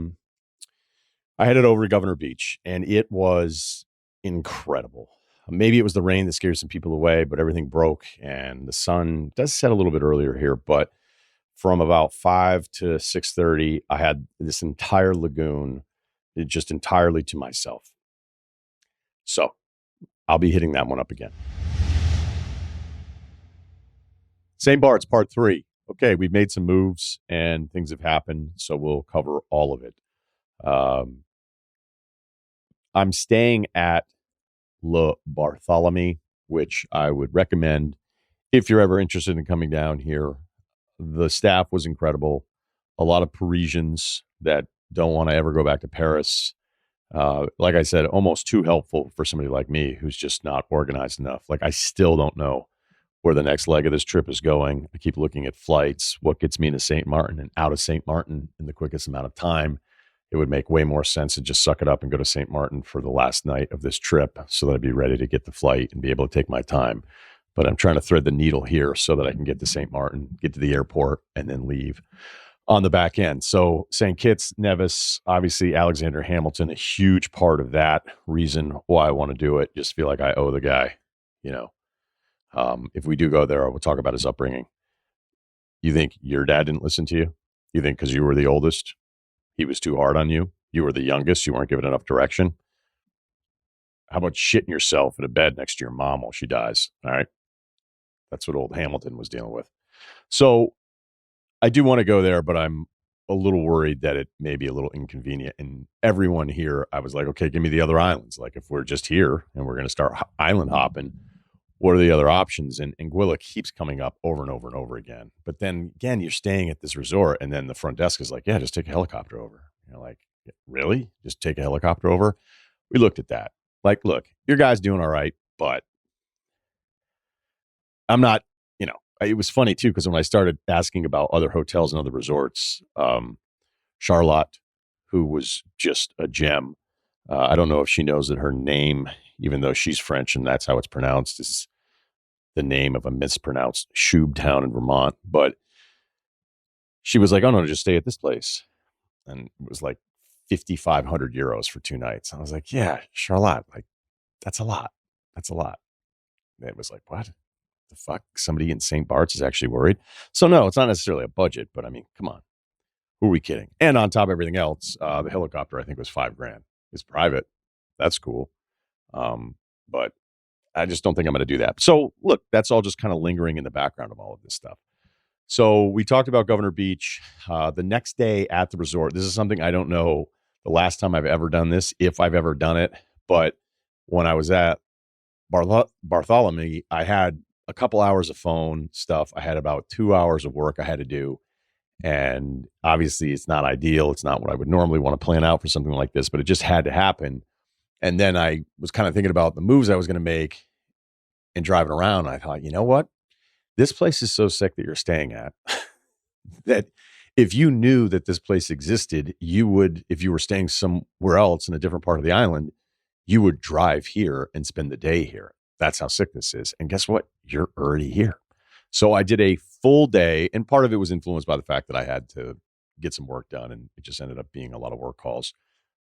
headed over to Governor Beach, and it was incredible. Maybe it was the rain that scared some people away, but everything broke, and the sun does set a little bit earlier here. But from about 5 to 6:30, I had this entire lagoon just entirely to myself. So I'll be hitting that one up again. St. Barts, part 3. Okay, we've made some moves and things have happened, so we'll cover all of it. I'm staying at Le Bartholomew, which I would recommend if you're ever interested in coming down here. The staff was incredible. A lot of Parisians that don't want to ever go back to Paris. Like I said, almost too helpful for somebody like me who's just not organized enough. Like, I still don't know where the next leg of this trip is going. I keep looking at flights, what gets me to St. Martin and out of St. Martin in the quickest amount of time. It would make way more sense to just suck it up and go to St. Martin for the last night of this trip so that I'd be ready to get the flight and be able to take my time. But I'm trying to thread the needle here so that I can get to St. Martin, get to the airport, and then leave on the back end. So St. Kitts, Nevis, obviously Alexander Hamilton, a huge part of that reason why I want to do it. Just feel like I owe the guy, if we do go there, we'll talk about his upbringing. You think your dad didn't listen to you? You think because you were the oldest, he was too hard on you? You were the youngest, you weren't given enough direction? How about shitting yourself in a bed next to your mom while she dies? All right. That's what old Hamilton was dealing with. So I do want to go there, but I'm a little worried that it may be a little inconvenient. And everyone here, I was like, okay, give me the other islands. Like, if we're just here and we're going to start island hopping, what are the other options? And Anguilla keeps coming up over and over and over again. But then again, you're staying at this resort, and then the front desk is like, yeah, just take a helicopter over. You're like, really? Just take a helicopter over? We looked at that. Like, look, your guy's doing all right, but I'm not, it was funny too, because when I started asking about other hotels and other resorts, Charlotte, who was just a gem, I don't know if she knows that her name, even though she's French and that's how it's pronounced, is the name of a mispronounced Shub town in Vermont. But she was like, oh no, just stay at this place. And it was like 5,500 euros for 2 nights. I was like, yeah, Charlotte, like, that's a lot. That's a lot. And it was like, what the fuck? Somebody in St. Barts is actually worried. So no, it's not necessarily a budget, but I mean, come on. Who are we kidding? And on top of everything else, the helicopter, I think, was $5,000. It's private. That's cool. But I just don't think I'm going to do that. So look, that's all just kind of lingering in the background of all of this stuff. So we talked about Governor Beach. The next day at the resort, this is something I don't know the last time I've ever done this, if I've ever done it. But when I was at Bartholomew, I had a couple hours of phone stuff. I had about 2 hours of work I had to do. And obviously it's not ideal. It's not what I would normally want to plan out for something like this, but it just had to happen. And then I was kind of thinking about the moves I was going to make and driving around. I thought, you know what? This place is so sick that you're staying at that if you knew that this place existed, you would, if you were staying somewhere else in a different part of the island, you would drive here and spend the day here. That's how sick this is. And guess what? You're already here. So I did a full day, and part of it was influenced by the fact that I had to get some work done, and it just ended up being a lot of work calls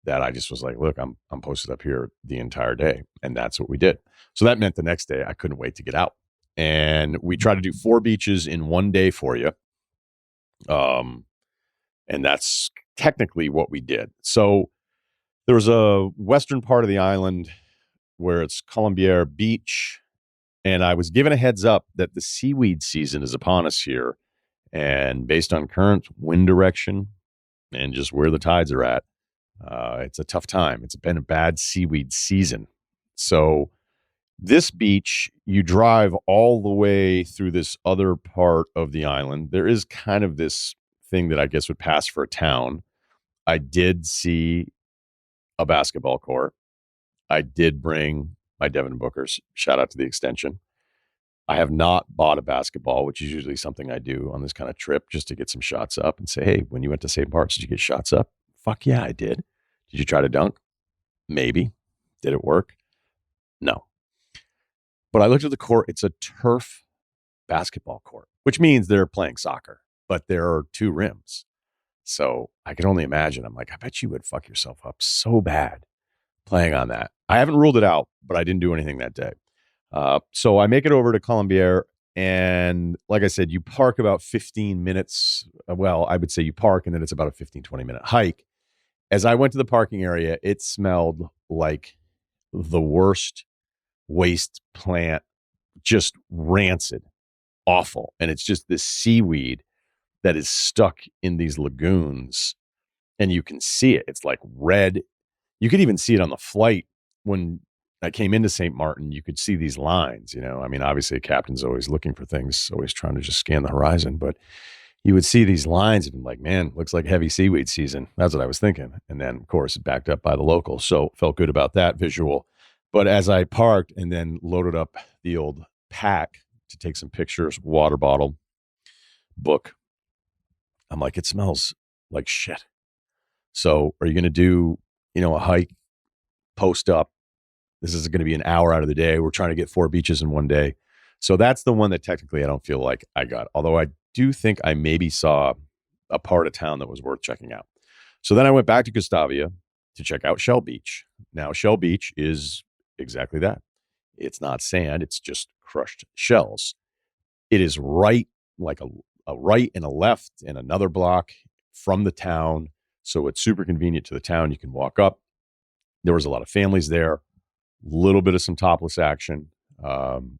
that I just was like, look, I'm posted up here the entire day. And that's what we did. So that meant the next day I couldn't wait to get out. And we try to do 4 beaches in one day for you. And that's technically what we did. So there was a western part of the island where it's Colombier Beach. And I was given a heads up that the seaweed season is upon us here. And based on current wind direction and just where the tides are at, it's a tough time. It's been a bad seaweed season. So this beach, you drive all the way through this other part of the island. There is kind of this thing that I guess would pass for a town. I did see a basketball court. I did bring my Devin Bookers. Shout out to the extension. I have not bought a basketball, which is usually something I do on this kind of trip just to get some shots up and say, hey, when you went to St. Barts, did you get shots up? Fuck yeah, I did. Did you try to dunk? Maybe. Did it work? No. But I looked at the court. It's a turf basketball court, which means they're playing soccer, but there are 2 rims. So I can only imagine. I'm like, I bet you would fuck yourself up so bad playing on that. I haven't ruled it out, but I didn't do anything that day. So I make it over to Colombier. And like I said, you park about 15 minutes. Well, I would say you park and then it's about a 15, 20-minute hike. As I went to the parking area, it smelled like the worst waste plant, just rancid, awful. And it's just this seaweed that is stuck in these lagoons. And you can see it. It's like red. You could even see it on the flight when I came into St. Martin. You could see these lines, I mean, obviously a captain's always looking for things, always trying to just scan the horizon, but you would see these lines and be like, man, looks like heavy seaweed season. That's what I was thinking. And then of course backed up by the locals. So felt good about that visual. But as I parked and then loaded up the old pack to take some pictures, water bottle, book, I'm like, it smells like shit. So are you going to do, a hike, post up? This is going to be an hour out of the day. We're trying to get 4 beaches in one day. So that's the one that technically I don't feel like I got. Although I do think I maybe saw a part of town that was worth checking out. So then I went back to Gustavia to check out Shell Beach. Now, Shell Beach is exactly that. It's not sand. It's just crushed shells. It is right, like a right and a left and another block from the town. So it's super convenient to the town. You can walk up. There was a lot of families there. Little bit of some topless action,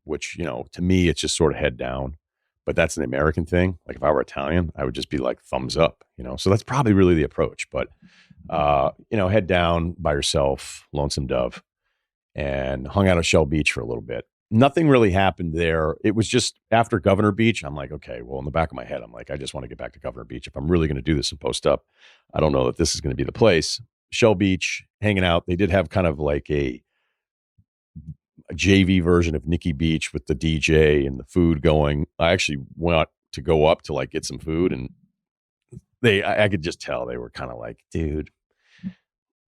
which, to me, it's just sort of head down. But that's an American thing. Like if I were Italian, I would just be like thumbs up, So that's probably really the approach. But, head down by yourself, lonesome dove, and hung out at Shell Beach for a little bit. Nothing really happened there. It was just after Governor Beach. I'm like, okay, well, in the back of my head, I'm like, I just want to get back to Governor Beach. If I'm really going to do this and post up, I don't know that this is going to be the place. Shell Beach, hanging out. They did have kind of like a JV version of Nikki Beach with the DJ and the food going. I actually went to go up to like get some food, and I could just tell they were kind of like, dude,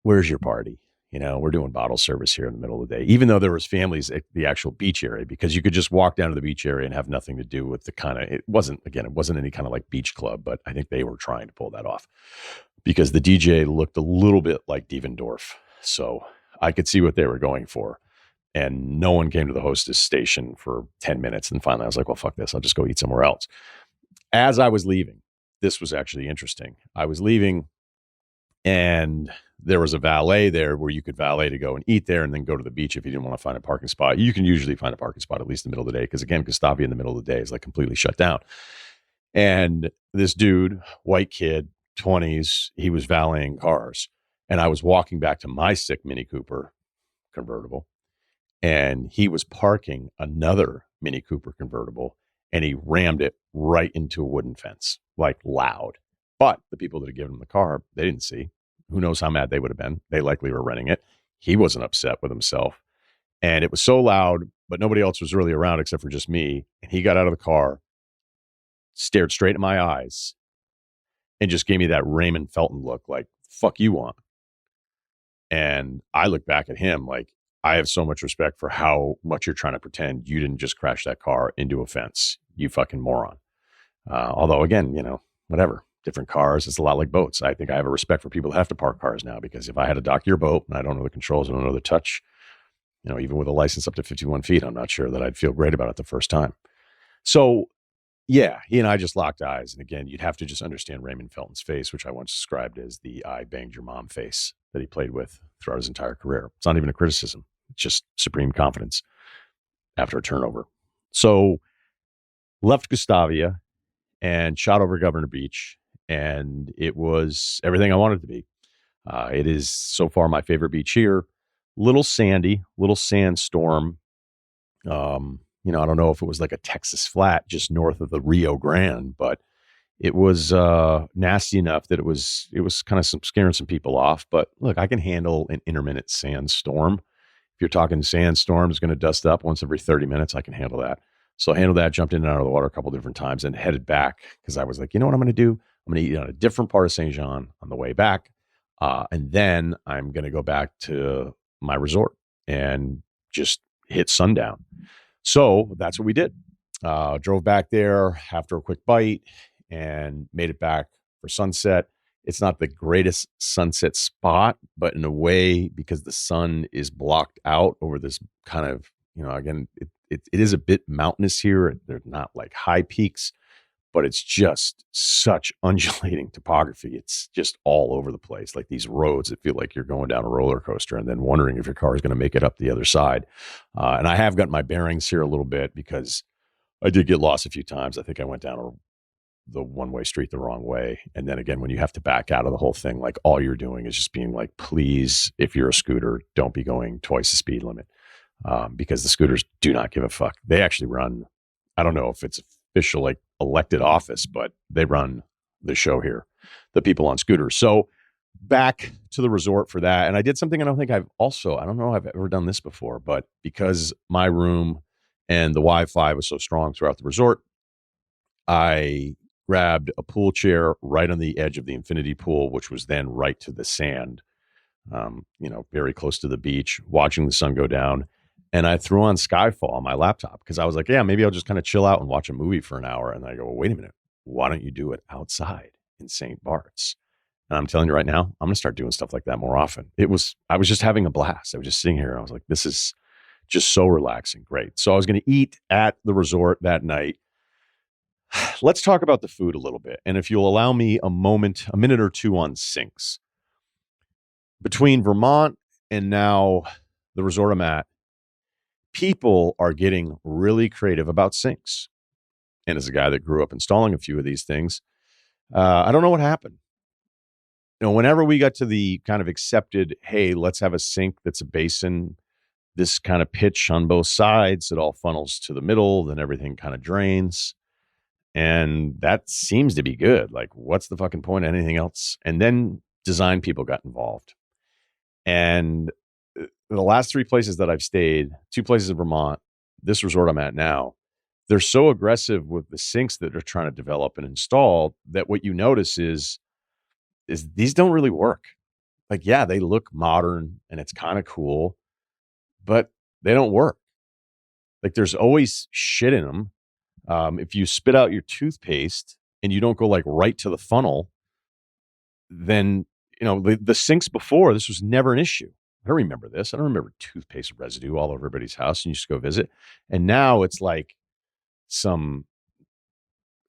where's your party? We're doing bottle service here in the middle of the day, even though there was families at the actual beach area, because you could just walk down to the beach area and have nothing to do with it wasn't any kind of like beach club, but I think they were trying to pull that off because the DJ looked a little bit like Devendorf. So I could see what they were going for. And no one came to the hostess station for 10 minutes. And finally I was like, well, fuck this. I'll just go eat somewhere else. As I was leaving, this was actually interesting. I was leaving and there was a valet there where you could valet to go and eat there and then go to the beach if you didn't want to find a parking spot. You can usually find a parking spot at least in the middle of the day because, again, Gustavia in the middle of the day is like completely shut down. And this dude, white kid, 20s, he was valeting cars. And I was walking back to my sick Mini Cooper convertible, and he was parking another Mini Cooper convertible and he rammed it right into a wooden fence, like loud. But the people that had given him the car, they didn't see. Who knows how mad they would have been? They likely were renting it. He wasn't upset with himself. And it was so loud, but nobody else was really around except for just me. And he got out of the car, stared straight in my eyes, and just gave me that Raymond Felton look like, fuck you want. And I look back at him like, I have so much respect for how much you're trying to pretend you didn't just crash that car into a fence. You fucking moron. Although, again, whatever. Different cars. It's a lot like boats. I think I have a respect for people who have to park cars now, because if I had to dock your boat and I don't know the controls, I don't know the touch, even with a license up to 51 feet, I'm not sure that I'd feel great about it the first time. So, yeah, he and I just locked eyes. And again, you'd have to just understand Raymond Felton's face, which I once described as the I banged your mom face that he played with throughout his entire career. It's not even a criticism. It's just supreme confidence after a turnover. So left Gustavia and shot over Governor Beach, and it was everything I wanted it to be. It is so far my favorite beach here. Little sandy, little sandstorm. I don't know if it was like a Texas flat just north of the Rio Grande, but it was nasty enough that it was kind of scaring some people off. But look, I can handle an intermittent sandstorm. If you're talking sandstorm is going to dust up once every 30 minutes, I can handle that. So I handled that, jumped in and out of the water a couple different times, and headed back because I was like, you know what I'm going to do? I'm going to eat on a different part of St. Jean on the way back. And then I'm going to go back to my resort and just hit sundown. So that's what we did. Drove back there after a quick bite and made it back for sunset. It's not the greatest sunset spot, but in a way, because the sun is blocked out over this kind of, again, it is a bit mountainous here. They're not like high peaks, but it's just such undulating topography. It's just all over the place. Like these roads that feel like you're going down a roller coaster and then wondering if your car is going to make it up the other side. And I have gotten my bearings here a little bit because I did get lost a few times. I think I went down the one-way street the wrong way. And then again, when you have to back out of the whole thing, like all you're doing is just being like, please, if you're a scooter, don't be going twice the speed limit. Because the scooters do not give a fuck. They actually run, I don't know if it's official, like elected office, but they run the show here, the people on scooters. So back to the resort for that. And I did something I don't know if I've ever done this before, but because my room and the Wi-Fi was so strong throughout the resort, I grabbed a pool chair right on the edge of the infinity pool, which was then right to the sand, very close to the beach, watching the sun go down. And I threw on Skyfall on my laptop because I was like, yeah, maybe I'll just kind of chill out and watch a movie for an hour. And I go, well, wait a minute. Why don't you do it outside in St. Barts? And I'm telling you right now, I'm going to start doing stuff like that more often. I was just having a blast. I was just sitting here. I was like, this is just so relaxing. Great. So I was going to eat at the resort that night. Let's talk about the food a little bit. And if you'll allow me a minute or two on sinks. Between Vermont and now the resort I'm at, people are getting really creative about sinks. And as a guy that grew up installing a few of these things, I don't know what happened. Whenever we got to the kind of accepted, hey, let's have a sink that's a basin, this kind of pitch on both sides, it all funnels to the middle, then everything kind of drains. And that seems to be good. Like, what's the fucking point of anything else? And then design people got involved. And the last 3 places that I've stayed, 2 places in Vermont, this resort I'm at now, they're so aggressive with the sinks that they're trying to develop and install that what you notice is these don't really work. Like, yeah, they look modern and it's kind of cool, but they don't work. Like, there's always shit in them. If you spit out your toothpaste and you don't go like right to the funnel, then, the sinks before, this was never an issue. I don't remember this. I don't remember toothpaste residue all over everybody's house and you just go visit. And now it's like some,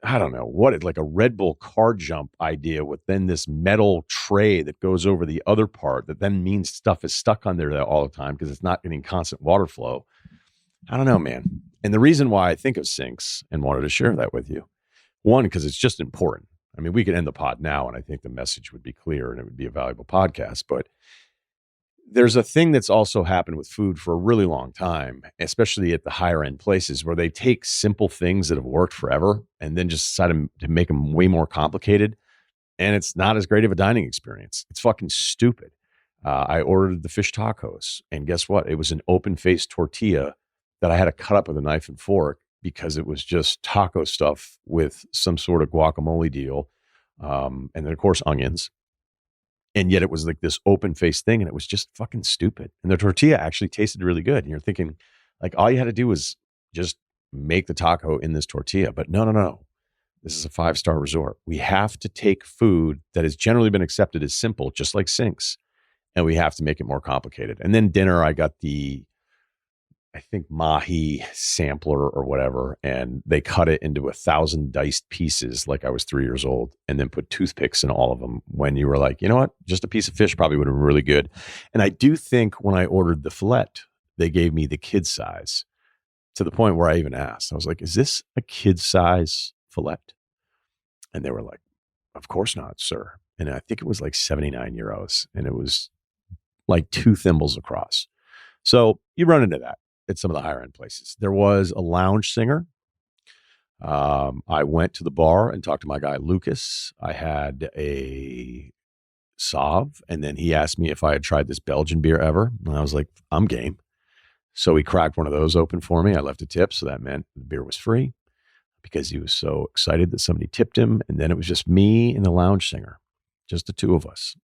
I don't know what, like a Red Bull car jump idea with then this metal tray that goes over the other part that then means stuff is stuck on there all the time because it's not getting constant water flow. I don't know, man. And the reason why I think of sinks and wanted to share that with you, one, because it's just important. I mean, we could end the pod now and I think the message would be clear and it would be a valuable podcast, but There's a thing that's also happened with food for a really long time, especially at the higher end places where they take simple things that have worked forever and then just decide to make them way more complicated. And it's not as great of a dining experience. It's fucking stupid. I ordered the fish tacos, and guess what? It was an open faced tortilla that I had to cut up with a knife and fork because it was just taco stuff with some sort of guacamole deal. And then, of course, onions. And yet it was like this open faced thing, and it was just fucking stupid. And the tortilla actually tasted really good. And you're thinking, like, all you had to do was just make the taco in this tortilla. But no, no, no. This is a 5-star resort. We have to take food that has generally been accepted as simple, just like sinks, and we have to make it more complicated. And then dinner, I got I think mahi sampler or whatever, and they cut it into 1,000 diced pieces like I was 3 years old, and then put toothpicks in all of them when you were like, you know what, just a piece of fish probably would have been really good. And I do think when I ordered the fillet, they gave me the kid size, to the point where I even asked, I was like, is this a kid size fillet? And they were like, of course not, sir. And I think it was like 79 euros, and it was like 2 thimbles across. So you run into that at some of the higher end places. There was a lounge singer. I went to the bar and talked to my guy, Lucas. I had a Sauv, and then he asked me if I had tried this Belgian beer ever. And I was like, I'm game. So he cracked one of those open for me. I left a tip, so that meant the beer was free because he was so excited that somebody tipped him. And then it was just me and the lounge singer, just the two of us.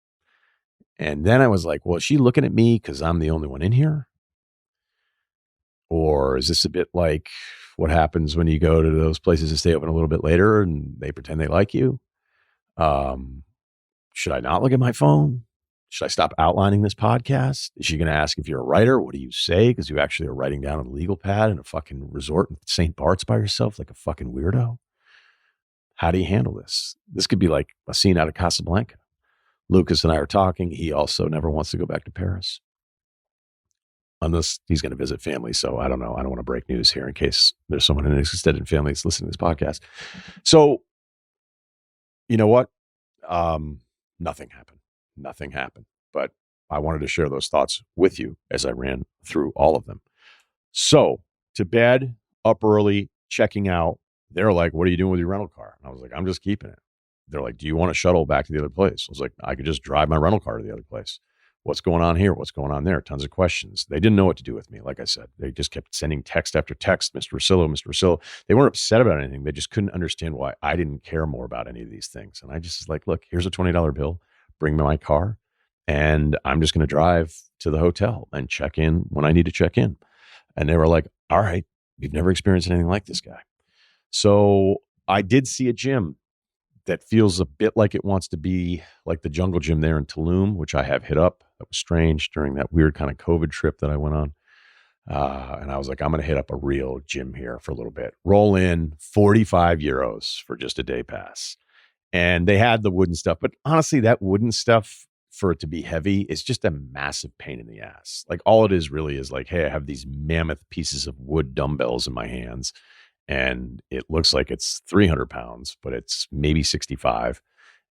And then I was like, well, is she looking at me because I'm the only one in here? Or is this a bit like what happens when you go to those places to stay open a little bit later and they pretend they like you? Should I not look at my phone? Should I stop outlining this podcast? Is she going to ask if you're a writer? What do you say? Because you actually are writing down on a legal pad in a fucking resort in St. Barts by yourself like a fucking weirdo. How do you handle this? This could be like a scene out of Casablanca. Lucas and I are talking. He also never wants to go back to Paris, unless he's going to visit family. So I don't know. I don't want to break news here in case there's someone in his extended family that's listening to this podcast. So you know what? Nothing happened. Nothing happened. But I wanted to share those thoughts with you as I ran through all of them. So to bed, up early, checking out. They're like, what are you doing with your rental car? And I was like, I'm just keeping it. They're like, do you want to shuttle back to the other place? I was like, I could just drive my rental car to the other place. What's going on here? What's going on there? Tons of questions. They didn't know what to do with me. Like I said, they just kept sending text after text, Mr. Russillo, Mr. Russillo. They weren't upset about anything. They just couldn't understand why I didn't care more about any of these things. And I just was like, look, here's a $20 bill. Bring me my car. And I'm just going to drive to the hotel and check in when I need to check in. And they were like, all right, we've never experienced anything like this guy. So I did see a gym that feels a bit like it wants to be like the jungle gym there in Tulum, which I have hit up. That was strange during that weird kind of COVID trip that I went on. And I was like, I'm going to hit up a real gym here for a little bit. Roll in 45 euros for just a day pass. And they had the wooden stuff. But honestly, that wooden stuff, for it to be heavy, is just a massive pain in the ass. Like all it is really is like, hey, I have these mammoth pieces of wood dumbbells in my hands. And it looks like it's 300 pounds, but it's maybe 65.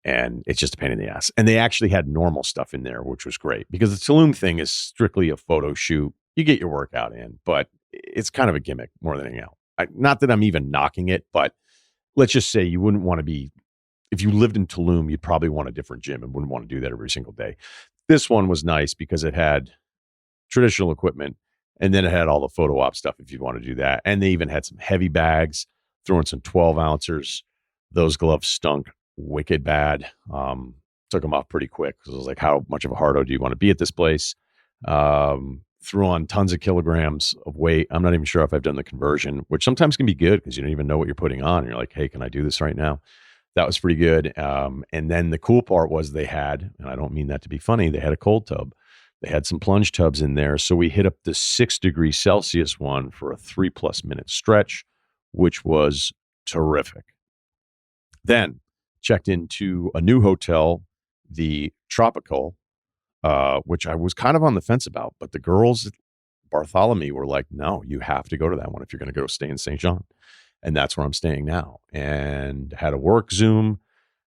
And it's just a pain in the ass. And they actually had normal stuff in there, which was great because the Tulum thing is strictly a photo shoot. You get your workout in, but it's kind of a gimmick more than anything else. Not that I'm even knocking it, but let's just say you wouldn't want to be, if you lived in Tulum, you'd probably want a different gym and wouldn't want to do that every single day. This one was nice because it had traditional equipment. And then it had all the photo op stuff if you want to do that. And they even had some heavy bags, throwing some 12 ouncers. Those gloves stunk wicked bad. Took them off pretty quick because I was like, how much of a hardo do you want to be at this place? Threw on tons of kilograms of weight. I'm not even sure if I've done the conversion, which sometimes can be good because you don't even know what you're putting on. And you're like, hey, can I do this right now? That was pretty good. And then the cool part was they had, and I don't mean that to be funny, they had a cold tub. They had some plunge tubs in there. So we hit up the 6°C one for a 3+ minute stretch, which was terrific. Then checked into a new hotel, the Tropical, which I was kind of on the fence about. But the girls at Bartholomew were like, no, you have to go to that one if you're going to go stay in St. John. And that's where I'm staying now. And had a work Zoom,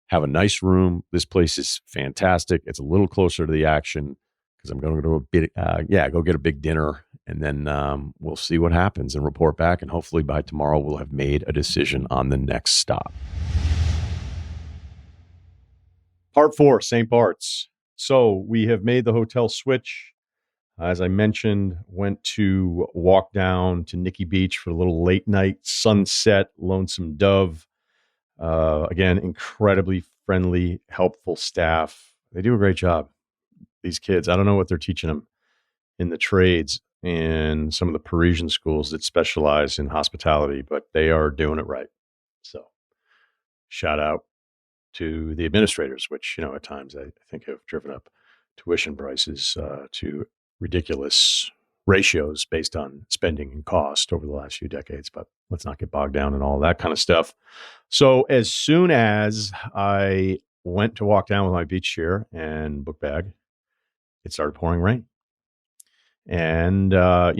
have a nice room. This place is fantastic. It's a little closer to the action. because I'm going to go go get a big dinner, and then we'll see what happens and report back. And hopefully by tomorrow, we'll have made a decision on the next stop. Part 4, St. Bart's. So we have made the hotel switch. As I mentioned, went to walk down to Nikki Beach for a little late night sunset, Lonesome Dove. Again, incredibly friendly, helpful staff. They do a great job. These kids, I don't know what they're teaching them in the trades in some of the Parisian schools that specialize in hospitality, but they are doing it right. So shout out to the administrators, which, at times I think have driven up tuition prices to ridiculous ratios based on spending and cost over the last few decades. But let's not get bogged down in all that kind of stuff. So as soon as I went to walk down with my beach chair and book bag, it started pouring rain. And, a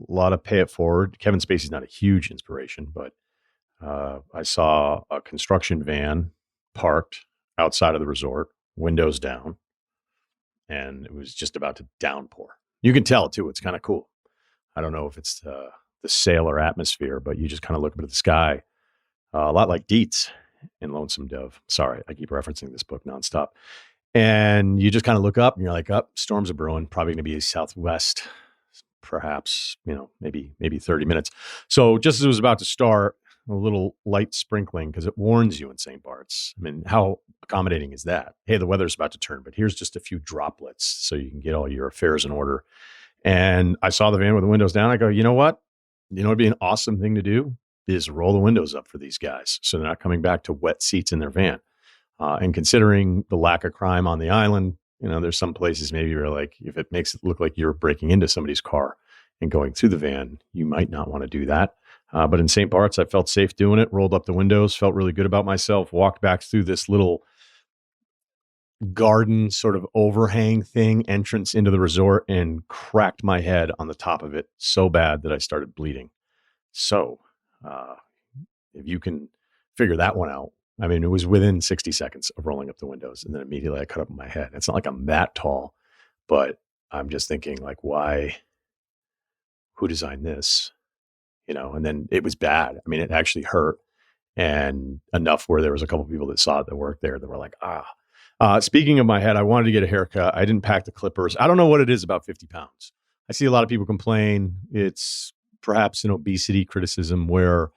lot of pay it forward. Kevin Spacey's not a huge inspiration, but I saw a construction van parked outside of the resort, windows down, and it was just about to downpour. You can tell, too. It's kind of cool. I don't know if it's the sailor atmosphere, but you just kind of look up at the sky, a lot like Dietz in Lonesome Dove. Sorry, I keep referencing this book nonstop. And you just kind of look up and you're like, storms are brewing, probably going to be southwest, perhaps, maybe 30 minutes. So just as it was about to start, a little light sprinkling, because it warns you in St. Bart's. I mean, how accommodating is that? Hey, the weather's about to turn, but here's just a few droplets so you can get all your affairs in order. And I saw the van with the windows down. I go, you know what? It'd be an awesome thing to do is roll the windows up for these guys so they're not coming back to wet seats in their van. And considering the lack of crime on the island, there's some places maybe you're like, if it makes it look like you're breaking into somebody's car and going through the van, you might not want to do that. But in St. Bart's, I felt safe doing it, rolled up the windows, felt really good about myself, walked back through this little garden sort of overhang thing, entrance into the resort, and cracked my head on the top of it so bad that I started bleeding. So if you can figure that one out, I mean, it was within 60 seconds of rolling up the windows, and then immediately I cut up my head. It's not like I'm that tall, but I'm just thinking, like, why? Who designed this? And then it was bad. I mean, it actually hurt, and enough where there was a couple of people that saw it that worked there that were like, Speaking of my head, I wanted to get a haircut. I didn't pack the clippers. I don't know what it is about 50 pounds. I see a lot of people complain. It's perhaps an obesity criticism where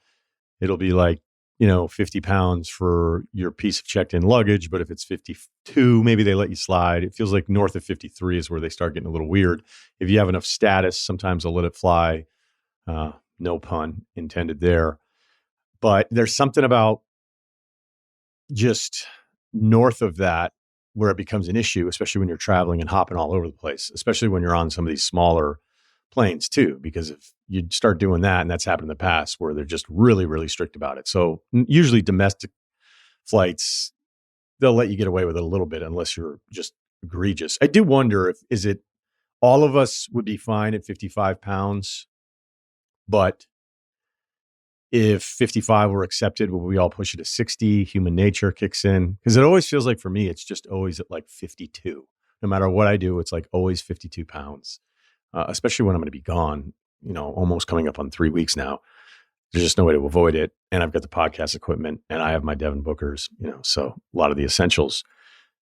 it'll be like, 50 pounds for your piece of checked-in luggage. But if it's 52, maybe they let you slide. It feels like north of 53 is where they start getting a little weird. If you have enough status, sometimes they'll let it fly. No pun intended there. But there's something about just north of that where it becomes an issue, especially when you're traveling and hopping all over the place, especially when you're on some of these smaller planes too, because if you start doing that, and that's happened in the past where they're just really, really strict about it. So usually domestic flights, they'll let you get away with it a little bit unless you're just egregious. I do wonder is it all of us would be fine at 55 pounds, but if 55 were accepted, will we all push it to 60? Human nature kicks in. Because it always feels like for me, it's just always at like 52. No matter what I do, it's like always 52 pounds, especially when I'm going to be gone, almost coming up on 3 weeks now. There's just no way to avoid it. And I've got the podcast equipment and I have my Devon Bookers, so a lot of the essentials.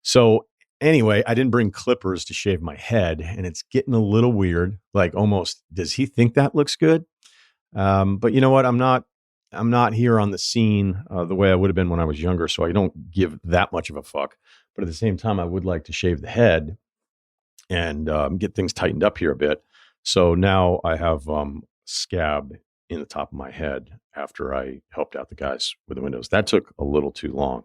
So anyway, I didn't bring clippers to shave my head, and it's getting a little weird. Like almost, does he think that looks good? But you know what? I'm not here on the scene the way I would have been when I was younger, so I don't give that much of a fuck. But at the same time, I would like to shave the head and get things tightened up here a bit. So now I have scab in the top of my head after I helped out the guys with the windows. That took a little too long.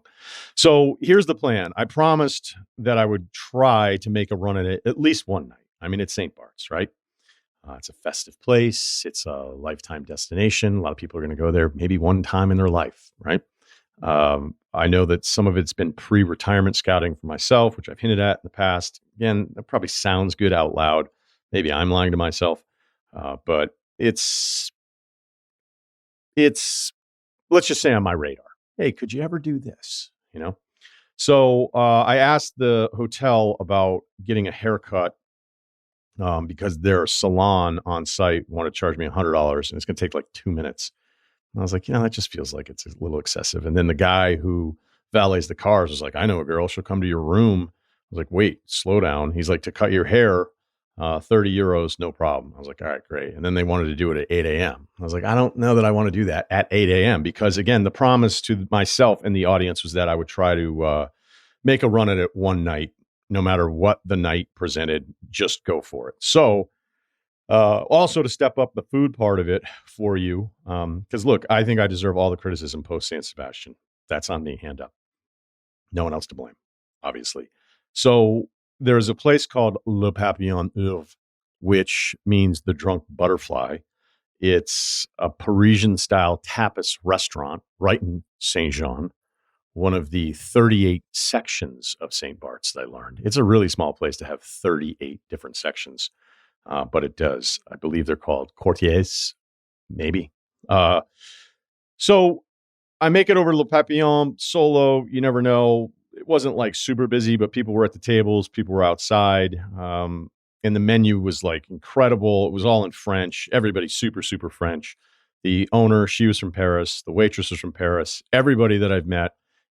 So here's the plan. I promised that I would try to make a run at it at least one night. I mean, it's St. Bart's, right? It's a festive place. It's a lifetime destination. A lot of people are going to go there maybe one time in their life, right? I know that some of it's been pre-retirement scouting for myself, which I've hinted at in the past. Again, that probably sounds good out loud. Maybe I'm lying to myself, but it's let's just say on my radar. Hey, could you ever do this? So I asked the hotel about getting a haircut because their salon on site wanted to charge me $100 and it's going to take like 2 minutes. And I was like, that just feels like it's a little excessive. And then the guy who valets the cars was like, I know a girl, she'll come to your room. I was like, wait, slow down. He's like, to cut your hair, 30 euros, no problem. I was like, all right, great. And then they wanted to do it at 8 a.m. I was like, I don't know that I want to do that at 8 a.m. because again, the promise to myself and the audience was that I would try to make a run at it one night, no matter what the night presented, just go for it. So also to step up the food part of it for you, because look, I think I deserve all the criticism post San Sebastian. That's on me, hand up. No one else to blame, obviously. So there's a place called Le Papillon Oeuvre, which means the drunk butterfly. It's a Parisian-style tapas restaurant right in Saint-Jean, one of the 38 sections of St. Barts that I learned. It's a really small place to have 38 different sections. But it does. I believe they're called courtiers, maybe. So I make it over to Le Papillon solo. You never know. It wasn't like super busy, but people were at the tables. People were outside. And the menu was like incredible. It was all in French. Everybody super, super French. The owner, she was from Paris. The waitress was from Paris. Everybody that I've met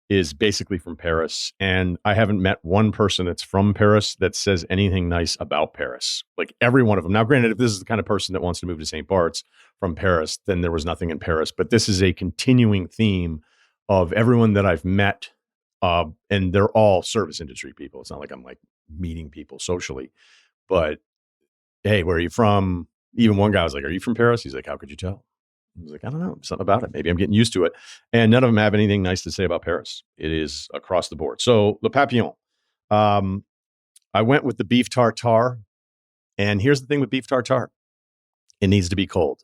is basically from Paris. And I haven't met one person that's from Paris that says anything nice about Paris. Like every one of them. Now, granted, if this is the kind of person that wants to move to St. Barts from Paris, then there was nothing in Paris. But this is a continuing theme of everyone that I've met. And they're all service industry people. It's not like I'm like meeting people socially. But hey, where are you from? Even one guy was like, are you from Paris? He's like, how could you tell? I was like, I don't know, something about it. Maybe I'm getting used to it. And none of them have anything nice to say about Paris. It is across the board. So Le Papillon. I went with the beef tartare. And here's the thing with beef tartare. It needs to be cold.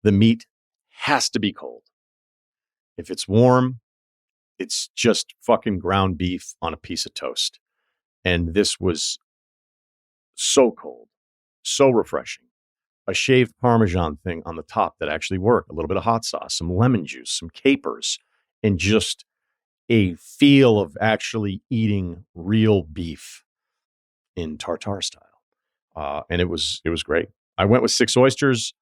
The meat has to be cold. If it's warm, it's just fucking ground beef on a piece of toast. And this was so cold, so refreshing. A shaved Parmesan thing on the top that actually worked, a little bit of hot sauce, some lemon juice, some capers, and just a feel of actually eating real beef in tartare style. And it was great. I went with 6 oysters.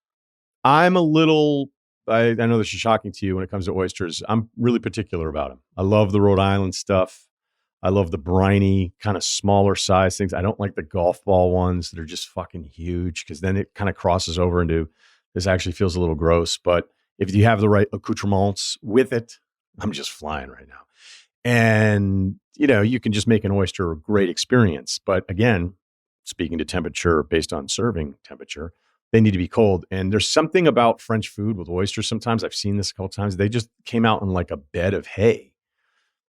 I'm a little, I know this is shocking to you when it comes to oysters. I'm really particular about them. I love the Rhode Island stuff. I love the briny, kind of smaller size things. I don't like the golf ball ones that are just fucking huge because then it kind of crosses over into this actually feels a little gross. But if you have the right accoutrements with it, I'm just flying right now. And, you can just make an oyster a great experience. But again, speaking to temperature based on serving temperature, they need to be cold. And there's something about French food with oysters. Sometimes I've seen this a couple times. They just came out in like a bed of hay.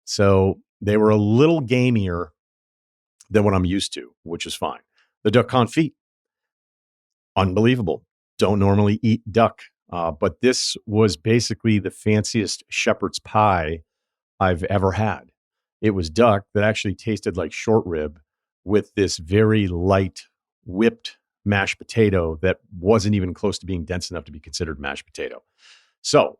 So they were a little gamier than what I'm used to, which is fine. The duck confit, unbelievable. Don't normally eat duck, but this was basically the fanciest shepherd's pie I've ever had. It was duck that actually tasted like short rib with this very light whipped mashed potato that wasn't even close to being dense enough to be considered mashed potato. So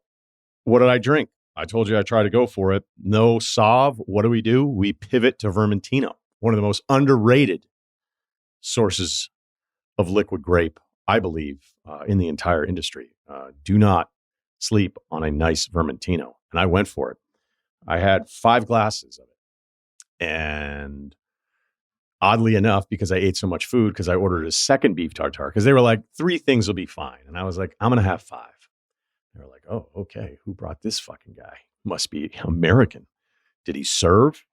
what did I drink? I told you I try to go for it. No Sauv. What do? We pivot to Vermentino, one of the most underrated sources of liquid grape, I believe, in the entire industry. Do not sleep on a nice Vermentino. And I went for it. I had 5 glasses of it. And oddly enough, because I ate so much food, because I ordered a second beef tartare, because they were like, 3 things will be fine. And I was like, I'm going to have 5. They were like, oh, okay. Who brought this fucking guy? Must be American. Did he serve?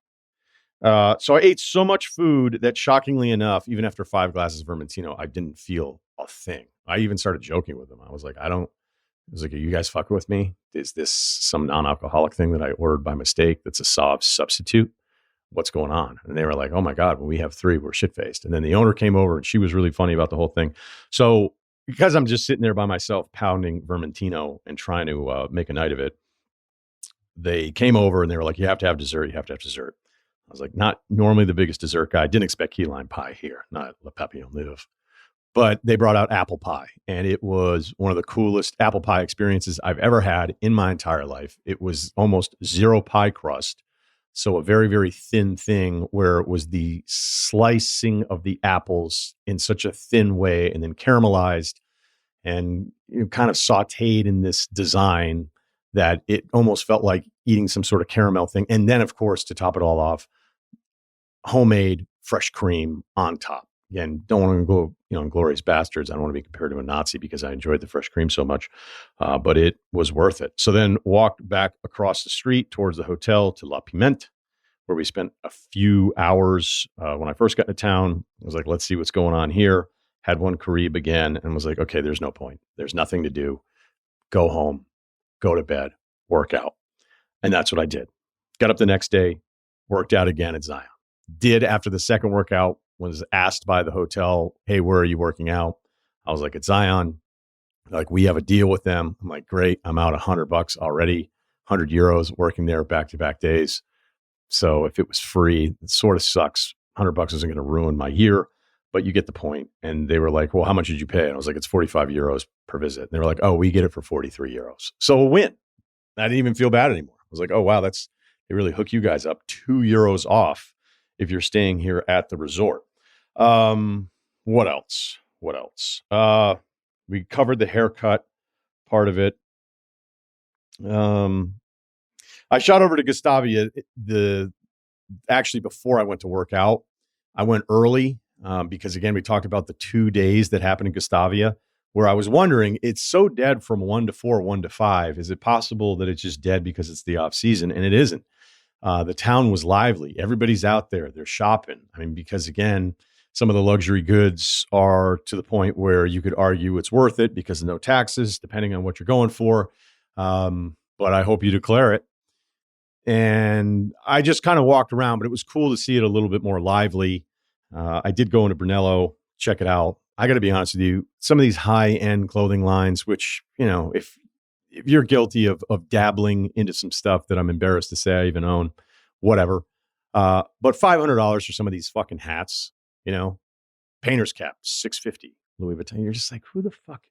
So I ate so much food that shockingly enough, even after 5 glasses of Vermentino, I didn't feel a thing. I even started joking with them. I was like, are you guys fucking with me? Is this some non-alcoholic thing that I ordered by mistake that's a Sauv substitute? What's going on? And they were like, oh my God, when we have 3, we're shit-faced. And then the owner came over and she was really funny about the whole thing. So because I'm just sitting there by myself pounding Vermentino and trying to make a night of it, they came over and they were like, you have to have dessert. You have to have dessert. I was like, not normally the biggest dessert guy. Didn't expect key lime pie here, not Le Papillon Live. But they brought out apple pie. And it was one of the coolest apple pie experiences I've ever had in my entire life. It was almost zero pie crust, So a very, very thin thing where it was the slicing of the apples in such a thin way and then caramelized and kind of sauteed in this design that it almost felt like eating some sort of caramel thing. And then, of course, to top it all off, homemade fresh cream on top. Again, don't want to go, Inglorious Bastards. I don't want to be compared to a Nazi because I enjoyed the fresh cream so much, but it was worth it. So then walked back across the street towards the hotel to La Piment, where we spent a few hours. When I first got to town, I was like, let's see what's going on here. Had one Carib again and was like, okay, there's no point. There's nothing to do. Go home, go to bed, work out. And that's what I did. Got up the next day, worked out again at Zion. Did after the second workout, was asked by the hotel, hey, where are you working out? I was like, at Zion. Like, we have a deal with them. I'm like, great. I'm out $100 already, €100 working there back-to-back days. So if it was free, it sort of sucks. $100 isn't going to ruin my year, but you get the point. And they were like, well, how much did you pay? And I was like, it's €45 per visit. And they were like, oh, we get it for €43. So a win. I didn't even feel bad anymore. I was like, oh, wow, they really hook you guys up €2 off if you're staying here at the resort. What else? We covered the haircut part of it. I shot over to Gustavia actually before I went to work out. I went early because, again, we talked about the 2 days that happened in Gustavia, where I was wondering, it's so dead from 1 to 4, 1 to 5. Is it possible that it's just dead because it's the off season? And it isn't. The town was lively. Everybody's out there. They're shopping. I mean, because, again, some of the luxury goods are to the point where you could argue it's worth it because of no taxes, depending on what you're going for. But I hope you declare it. And I just kind of walked around, but it was cool to see it a little bit more lively. I did go into Brunello, check it out. I got to be honest with you, some of these high-end clothing lines, which, if you're guilty of dabbling into some stuff that I'm embarrassed to say I even own, whatever. But $500 for some of these fucking hats, painter's cap, $650, Louis Vuitton. You're just like, who the fuck?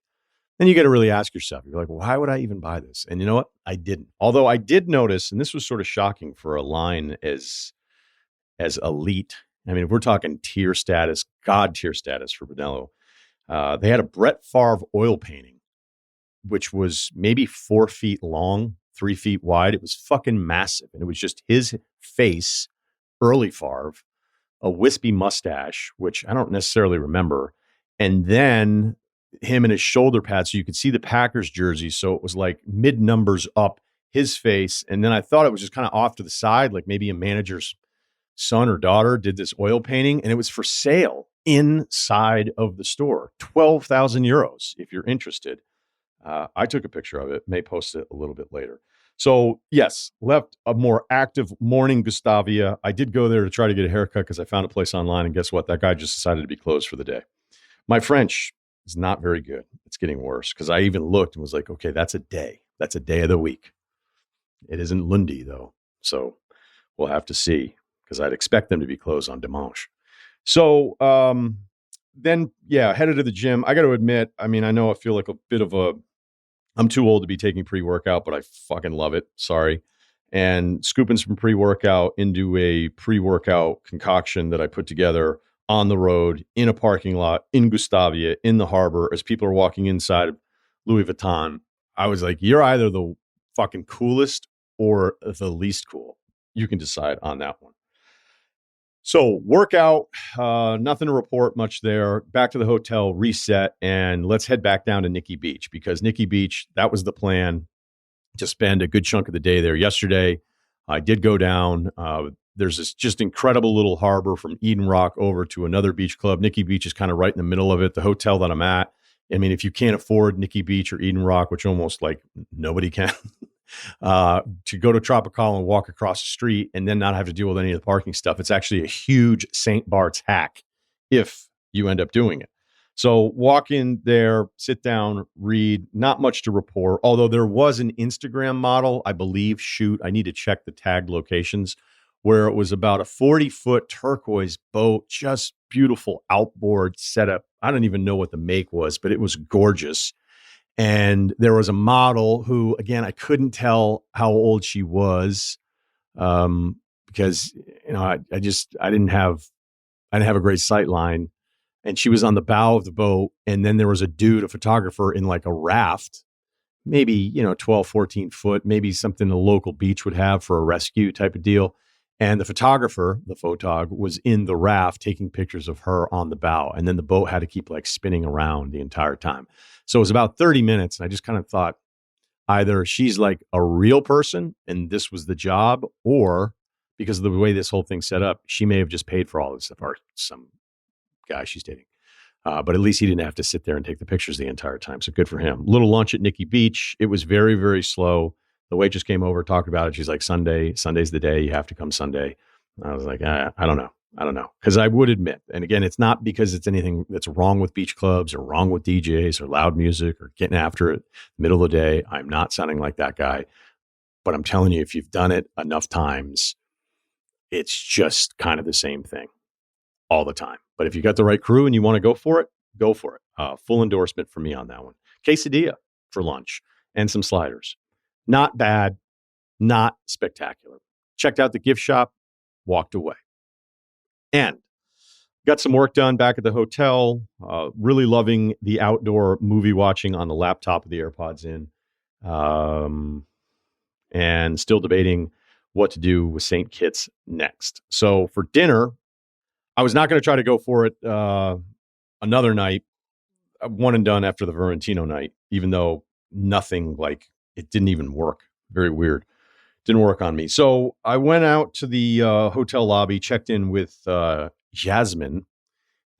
Then you got to really ask yourself, you're like, well, why would I even buy this? And you know what? I didn't. Although I did notice, and this was sort of shocking for a line as elite. I mean, if we're talking tier status, God tier status for Brunello, they had a Brett Favre oil painting, which was maybe 4 feet long, 3 feet wide. It was fucking massive. And it was just his face, early Favre, a wispy mustache, which I don't necessarily remember. And then him and his shoulder pads, so you could see the Packers jersey. So it was like mid numbers up his face. And then I thought it was just kind of off to the side, like maybe a manager's son or daughter did this oil painting, and it was for sale inside of the store. €12,000 if you're interested. I took a picture of it, may post it a little bit later. So yes, left a more active morning Gustavia. I did go there to try to get a haircut because I found a place online, and guess what? That guy just decided to be closed for the day. My French is not very good. It's getting worse because I even looked and was like, okay, that's a day. That's a day of the week. It isn't Lundi though. So we'll have to see because I'd expect them to be closed on Dimanche. So then, headed to the gym. I got to admit, I mean, I know I feel like a bit of I'm too old to be taking pre-workout, but I fucking love it. Sorry. And scooping some pre-workout into a pre-workout concoction that I put together on the road, in a parking lot, in Gustavia, in the harbor, as people are walking inside of Louis Vuitton. I was like, you're either the fucking coolest or the least cool. You can decide on that one. So workout, nothing to report much there. Back to the hotel, reset, and let's head back down to Nikki Beach because Nikki Beach, that was the plan to spend a good chunk of the day there. Yesterday, I did go down. There's this just incredible little harbor from Eden Rock over to another beach club. Nikki Beach is kind of right in the middle of it. The hotel that I'm at, I mean, if you can't afford Nikki Beach or Eden Rock, which almost like nobody can, to go to Tropical and walk across the street and then not have to deal with any of the parking stuff. It's actually a huge St. Bart's hack if you end up doing it. So walk in there, sit down, read, not much to report. Although there was an Instagram model, I believe, shoot, I need to check the tagged locations, where it was about a 40-foot turquoise boat, just beautiful outboard setup. I don't even know what the make was, but it was gorgeous. And there was a model who, again, I couldn't tell how old she was because because, I didn't have a great sight line. And she was on the bow of the boat. And then there was a dude, a photographer, in like a raft, maybe, 12, 14 foot, maybe something the local beach would have for a rescue type of deal. And the photographer, the photog, was in the raft taking pictures of her on the bow. And then the boat had to keep like spinning around the entire time. So it was about 30 minutes. And I just kind of thought either she's like a real person and this was the job, or because of the way this whole thing's set up, she may have just paid for all this stuff, or some guy she's dating. But at least he didn't have to sit there and take the pictures the entire time. So good for him. Little lunch at Nikki Beach. It was very, very slow. The waitress came over, talked about it. She's like, Sunday's the day. You have to come Sunday. I was like, I don't know. Because I would admit, and again, it's not because it's anything that's wrong with beach clubs or wrong with DJs or loud music or getting after it middle of the day. I'm not sounding like that guy. But I'm telling you, if you've done it enough times, it's just kind of the same thing all the time. But if you got the right crew and you want to go for it, go for it. Full endorsement for me on that one. Quesadilla for lunch and some sliders. Not bad, not spectacular. Checked out the gift shop, walked away. And got some work done back at the hotel. Really loving the outdoor movie watching on the laptop with the AirPods in. And still debating what to do with St. Kitts next. So for dinner, I was not going to try to go for it another night, one and done after the Vermentino night, even though nothing, like, it didn't even work. Very weird. Didn't work on me. So I went out to the hotel lobby, checked in with Jasmine,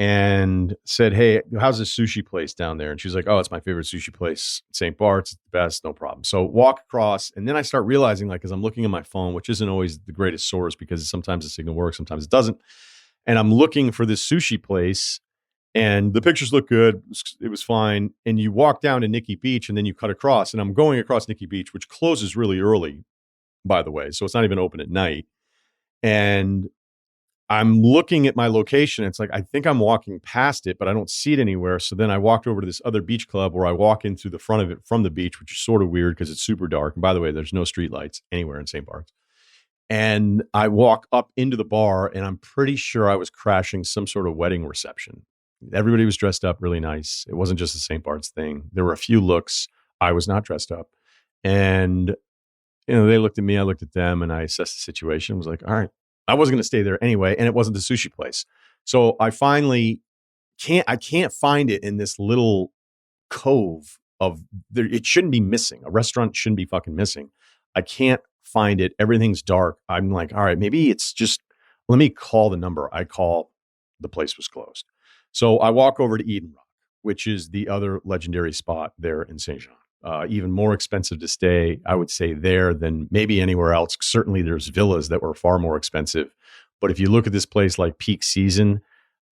and said, hey, how's this sushi place down there? And she's like, oh, it's my favorite sushi place, St. Barts. It's the best, no problem. So walk across, and then I start realizing, like, as I'm looking at my phone, which isn't always the greatest source because sometimes the signal works, sometimes it doesn't. And I'm looking for this sushi place, and the pictures look good. It was fine. And you walk down to Nikki Beach, and then you cut across. And I'm going across Nikki Beach, which closes really early, by the way. So it's not even open at night. And I'm looking at my location. It's like, I think I'm walking past it, but I don't see it anywhere. So then I walked over to this other beach club where I walk in through the front of it from the beach, which is sort of weird because it's super dark. And by the way, there's no street lights anywhere in St. Barts. And I walk up into the bar, and I'm pretty sure I was crashing some sort of wedding reception. Everybody was dressed up really nice. It wasn't just a St. Bart's thing. There were a few looks. I was not dressed up. And, they looked at me, I looked at them, and I assessed the situation. I was like, all right, I wasn't going to stay there anyway. And it wasn't the sushi place. So I finally can't find it in this little cove of there. It shouldn't be missing. A restaurant shouldn't be fucking missing. I can't find it. Everything's dark. I'm like, all right, maybe it's just, let me call the number. I call, the place was closed. So I walk over to Eden Rock, which is the other legendary spot there in Saint Jean. Even more expensive to stay, I would say, there than maybe anywhere else. Certainly there's villas that were far more expensive. But if you look at this place like peak season,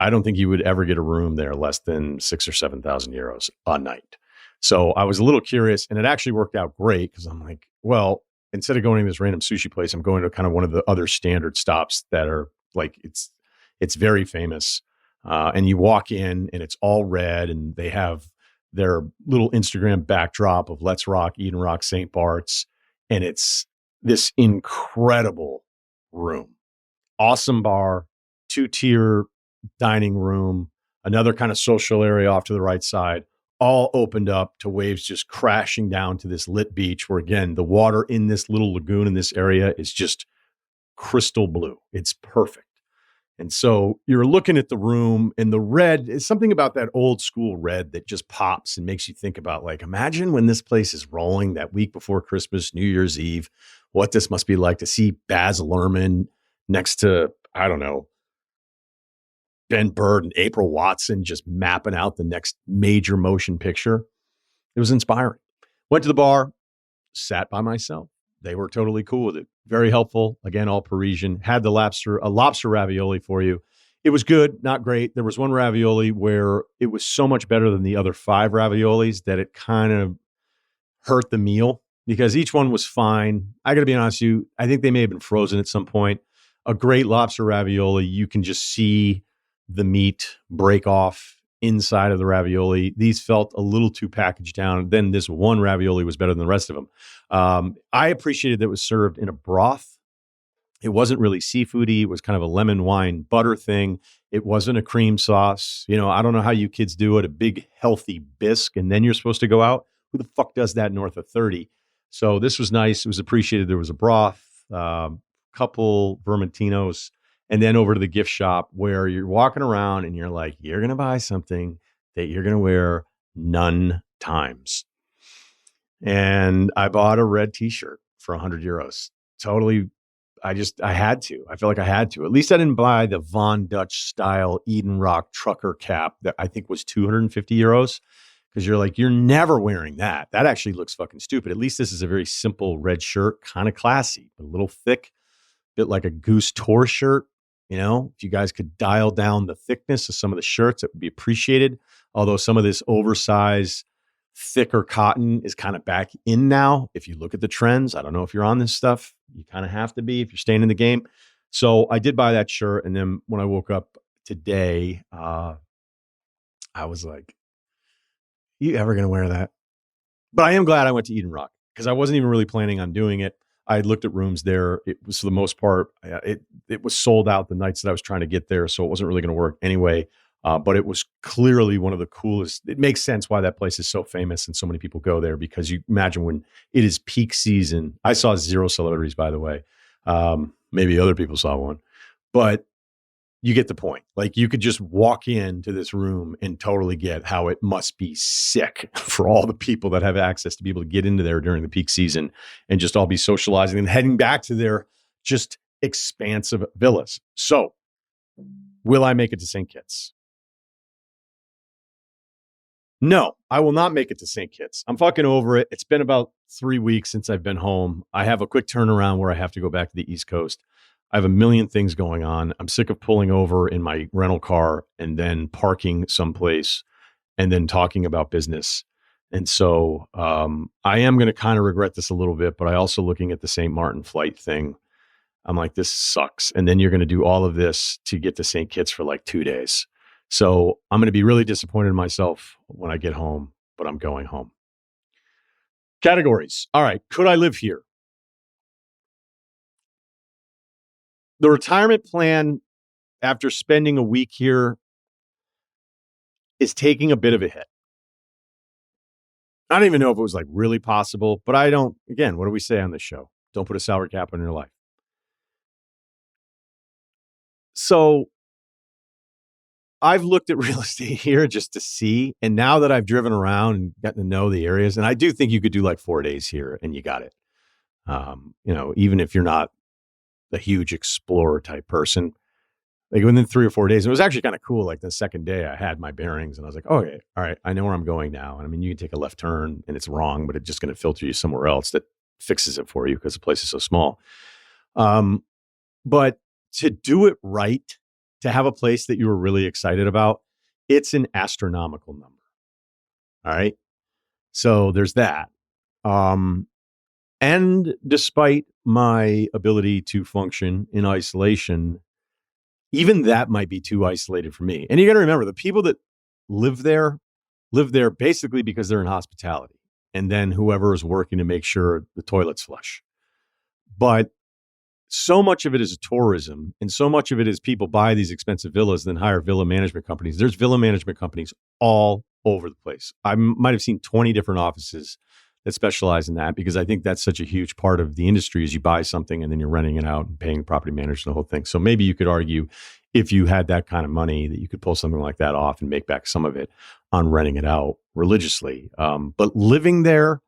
I don't think you would ever get a room there less than 6,000 or 7,000 euros a night. So I was a little curious, and it actually worked out great because I'm like, well, instead of going to this random sushi place, I'm going to kind of one of the other standard stops that are like, it's very famous. And you walk in and it's all red, and they have their little Instagram backdrop of Let's Rock, Eden Rock, St. Bart's. And it's this incredible room, awesome bar, 2-tier dining room, another kind of social area off to the right side, all opened up to waves just crashing down to this lit beach where, again, the water in this little lagoon in this area is just crystal blue. It's perfect. And so you're looking at the room, and the red is something about that old school red that just pops and makes you think about, like, imagine when this place is rolling that week before Christmas, New Year's Eve, what this must be like to see Baz Luhrmann next to, I don't know, Ben Bird and April Watson just mapping out the next major motion picture. It was inspiring. Went to the bar, sat by myself. They were totally cool with it. Very helpful. Again, all Parisian. Had a lobster ravioli for you. It was good, not great. There was one ravioli where it was so much better than the other 5 raviolis that it kind of hurt the meal because each one was fine. I got to be honest with you, I think they may have been frozen at some point. A great lobster ravioli, you can just see the meat break off inside of the ravioli. These felt a little too packaged down. Then this one ravioli was better than the rest of them. I appreciated that it was served in a broth. It wasn't really seafoody. It was kind of a lemon wine butter thing. It wasn't a cream sauce. I don't know how you kids do it, a big healthy bisque, and then you're supposed to go out. Who the fuck does that north of 30? So this was nice. It was appreciated. There was a broth, couple vermentinos, and then over to the gift shop where you're walking around and you're like, you're going to buy something that you're going to wear none times. And I bought a red t-shirt for 100 euros. Totally. I had to. I felt like I had to. At least I didn't buy the Von Dutch style Eden Rock trucker cap that I think was 250 euros. Because you're never wearing that. That actually looks fucking stupid. At least this is a very simple red shirt, kind of classy, but a little thick, bit like a Goose Tour shirt. If you guys could dial down the thickness of some of the shirts, it would be appreciated. Although some of this oversized, thicker cotton is kind of back in now. If you look at the trends, I don't know if you're on this stuff. You kind of have to be if you're staying in the game. So I did buy that shirt. And then when I woke up today, I was like, you ever going to wear that? But I am glad I went to Eden Rock because I wasn't even really planning on doing it. I had looked at rooms there. It was, for the most part, it was sold out the nights that I was trying to get there. So it wasn't really going to work anyway. But it was clearly one of the coolest. It makes sense why that place is so famous and so many people go there, because you imagine when it is peak season. I saw 0 celebrities, by the way. Maybe other people saw one, but you get the point. Like, you could just walk into this room and totally get how it must be sick for all the people that have access to be able to get into there during the peak season and just all be socializing and heading back to their just expansive villas. So will I make it to St. Kitts? No, I will not make it to St. Kitts. I'm fucking over it. It's been about 3 weeks since I've been home. I have a quick turnaround where I have to go back to the East Coast. I have a million things going on. I'm sick of pulling over in my rental car and then parking someplace and then talking about business. And so I am going to kind of regret this a little bit, but I also looking at the St. Martin flight thing. I'm like, this sucks. And then you're going to do all of this to get to St. Kitts for like 2 days. So I'm going to be really disappointed in myself when I get home, but I'm going home. Categories. All right. Could I live here? The retirement plan after spending a week here is taking a bit of a hit. I don't even know if it was like really possible, but again, what do we say on this show? Don't put a salary cap on your life. So I've looked at real estate here just to see. And now that I've driven around and gotten to know the areas, and I do think you could do like 4 days here and you got it. Even if you're not a huge explorer type person, like within 3 or 4 days, it was actually kind of cool. Like the second day I had my bearings and I was like, okay, all right, I know where I'm going now. And I mean, you can take a left turn and it's wrong, but it's just going to filter you somewhere else that fixes it for you because the place is so small. But to do it right, to have a place that you were really excited about, it's an astronomical number. All right. So there's that. And despite my ability to function in isolation, even that might be too isolated for me. And you got to remember, the people that live there basically because they're in hospitality. And then whoever is working to make sure the toilet's flush. But so much of it is tourism, and so much of it is people buy these expensive villas, then hire villa management companies. There's villa management companies all over the place. I might have seen 20 different offices that specialize in that, because I think that's such a huge part of the industry is you buy something and then you're renting it out and paying property managers and the whole thing. So maybe you could argue, if you had that kind of money, that you could pull something like that off and make back some of it on renting it out religiously. But living there,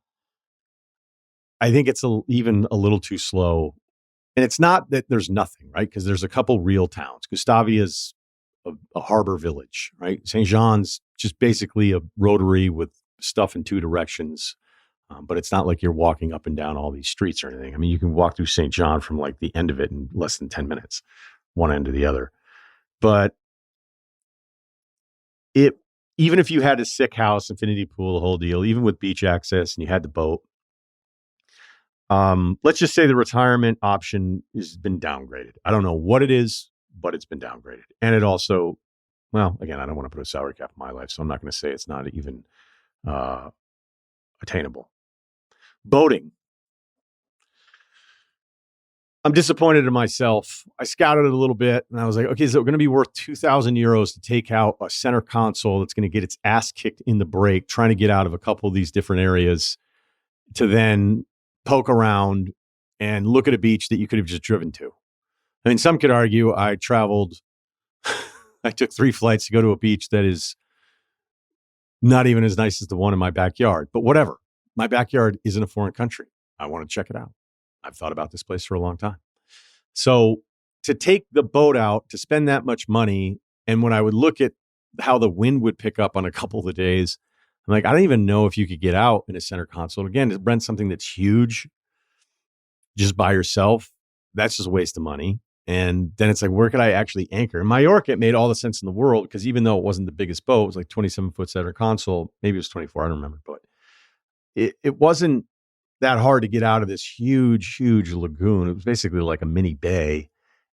I think it's even a little too slow. And it's not that there's nothing, right? Because there's a couple real towns. Gustavia is a harbor village, right? St. Jean's just basically a rotary with stuff in 2 directions. But it's not like you're walking up and down all these streets or anything. I mean, you can walk through St. John from like the end of it in less than 10 minutes, one end to the other. But even if you had a sick house, infinity pool, the whole deal, even with beach access and you had the boat, let's just say the retirement option has been downgraded. I don't know what it is, but it's been downgraded. And it also, well, again, I don't want to put a salary cap in my life, so I'm not going to say it's not even attainable. Boating. I'm disappointed in myself. I scouted it a little bit and I was like, okay, is it going to be worth 2,000 euros to take out a center console that's going to get its ass kicked in the break, trying to get out of a couple of these different areas to then poke around and look at a beach that you could have just driven to? I mean, some could argue I traveled, I took 3 flights to go to a beach that is not even as nice as the one in my backyard, but whatever. My backyard is in a foreign country. I want to check it out. I've thought about this place for a long time. So to take the boat out, to spend that much money, and when I would look at how the wind would pick up on a couple of the days, I'm like, I don't even know if you could get out in a center console. Again, to rent something that's huge just by yourself, that's just a waste of money. And then it's like, where could I actually anchor? In Mallorca, it made all the sense in the world because even though it wasn't the biggest boat, it was like 27-foot center console. Maybe it was 24, I don't remember. But it wasn't that hard to get out of this huge, huge lagoon. It was basically like a mini bay.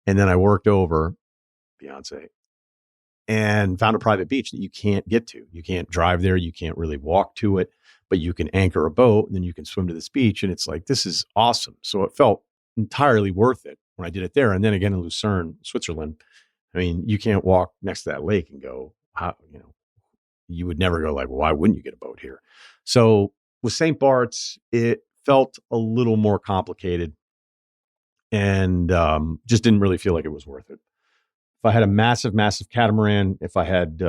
And then I worked over Beyonce and found a private beach that you can't get to. You can't drive there. You can't really walk to it, but you can anchor a boat and then you can swim to this beach. And it's like, this is awesome. So it felt entirely worth it when I did it there. And then again in Lucerne, Switzerland, I mean, you can't walk next to that lake and go, how, you would never go like, why wouldn't you get a boat here? So with St. Barts, it felt a little more complicated and just didn't really feel like it was worth it. If I had a massive, massive catamaran, if I had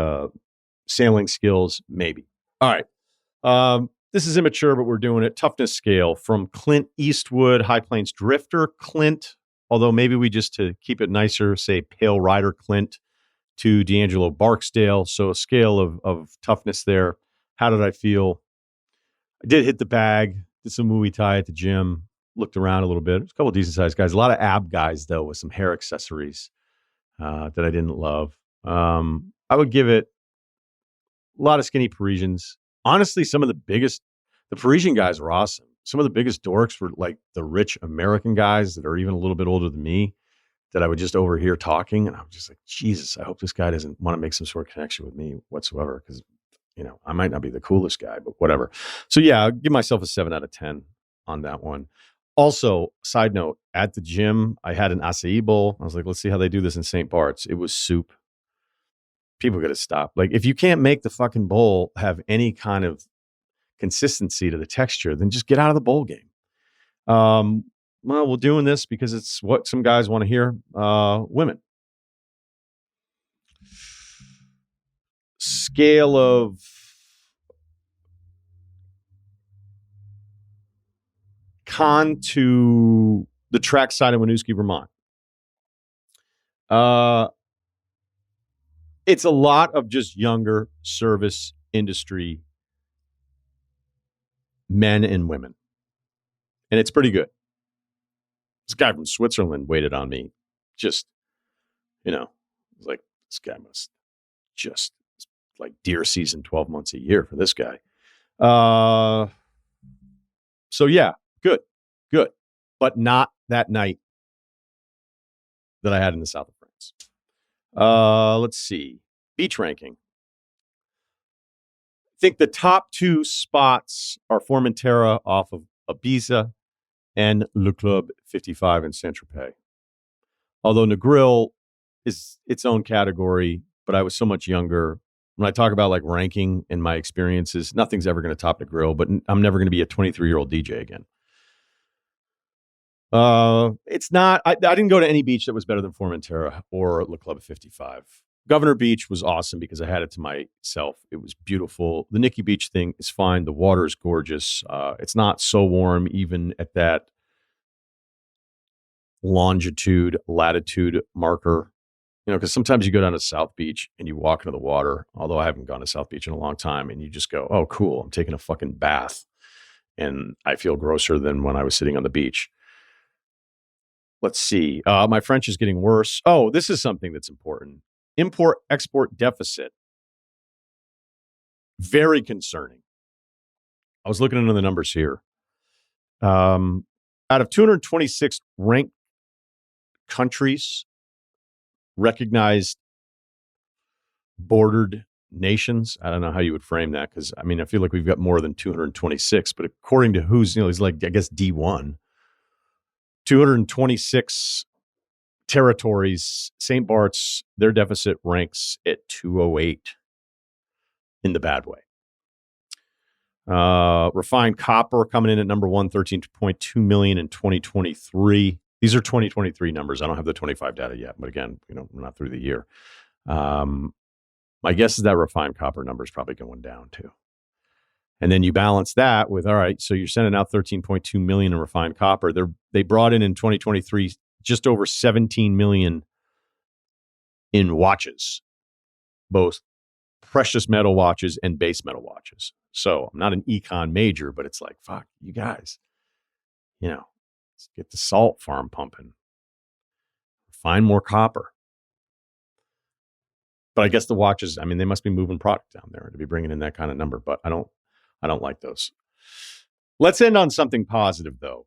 sailing skills, maybe. All right. This is immature, but we're doing it. Toughness scale from Clint Eastwood, High Plains Drifter Clint, although maybe we just, to keep it nicer, say Pale Rider Clint, to D'Angelo Barksdale. So a scale of toughness there. How did I feel? I did hit the bag, did some Muay Thai at the gym, looked around a little bit. There's a couple of decent sized guys, a lot of ab guys though, with some hair accessories that I didn't love. I would give it a lot of skinny Parisians. Honestly, some of the Parisian guys were awesome. Some of the biggest dorks were like the rich American guys that are even a little bit older than me that I would just overhear talking. And I was just like, Jesus, I hope this guy doesn't want to make some sort of connection with me whatsoever. Because, I might not be the coolest guy, but whatever. So yeah, I'll give myself a 7 out of 10 on that one. Also, side note, at the gym, I had an acai bowl. I was like, let's see how they do this in St. Bart's. It was soup. People got to stop. Like, if you can't make the fucking bowl have any kind of consistency to the texture, then just get out of the bowl game. Well, we're doing this because it's what some guys want to hear. Women. Scale of con to the trackside in Winooski, Vermont. It's a lot of just younger service industry men and women. And it's pretty good. This guy from Switzerland waited on me. Just, it's like, this guy must just like deer season 12 months a year for this guy. So yeah, good. But not that night that I had in the south of France. Let's see. Beach ranking. I think the top 2 spots are Formentera off of Ibiza and Le Club 55 in Saint-Tropez. Although Negril is its own category, but I was so much younger. When I talk about like ranking and my experiences, nothing's ever going to top Negril, but I'm never going to be a 23-year-old DJ again. It's not, I didn't go to any beach that was better than Formentera or Le Club 55. Governor Beach was awesome because I had it to myself. It was beautiful. The Nikki Beach thing is fine. The water is gorgeous. It's not so warm even at that longitude, latitude marker. Because sometimes you go down to South Beach and you walk into the water, although I haven't gone to South Beach in a long time, and you just go, oh, cool, I'm taking a fucking bath. And I feel grosser than when I was sitting on the beach. Let's see. My French is getting worse. Oh, this is something that's important. Import-export deficit. Very concerning. I was looking into the numbers here. Out of 226 ranked countries, recognized bordered nations. I don't know how you would frame that because, I feel like we've got more than 226, but according to who's, he's like, I guess D1. 226 territories. St. Bart's, their deficit ranks at 208 in the bad way. Refined copper coming in at number one, 13.2 million in 2023. These are 2023 numbers. I don't have the 25 data yet, but again, we're not through the year. My guess is that refined copper number is probably going down too. And then you balance that with, all right, so you're sending out 13.2 million in refined copper. They brought in 2023 just over 17 million in watches, both precious metal watches and base metal watches. So I'm not an econ major, but it's like, fuck, you guys, let's get the salt farm pumping, find more copper. But I guess the watches, they must be moving product down there to be bringing in that kind of number, but I don't like those. Let's end on something positive though,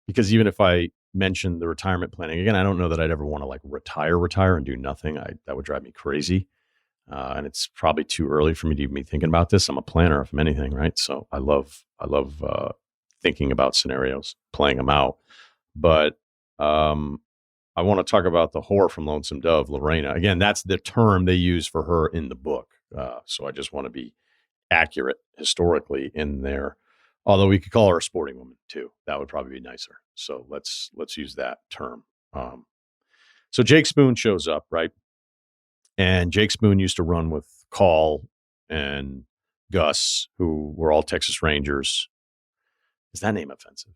because even if I mentioned the retirement planning, again, I don't know that I'd ever want to like retire and do nothing. That would drive me crazy. And it's probably too early for me to even be thinking about this. I'm a planner, if anything, right? So I love thinking about scenarios, playing them out. But I want to talk about the whore from Lonesome Dove, Lorena. Again, that's the term they use for her in the book. So I just want to be accurate historically in there. Although we could call her a sporting woman too. That would probably be nicer. So let's use that term. So Jake Spoon shows up, right? And Jake Spoon used to run with Call and Gus, who were all Texas Rangers. Is that name offensive?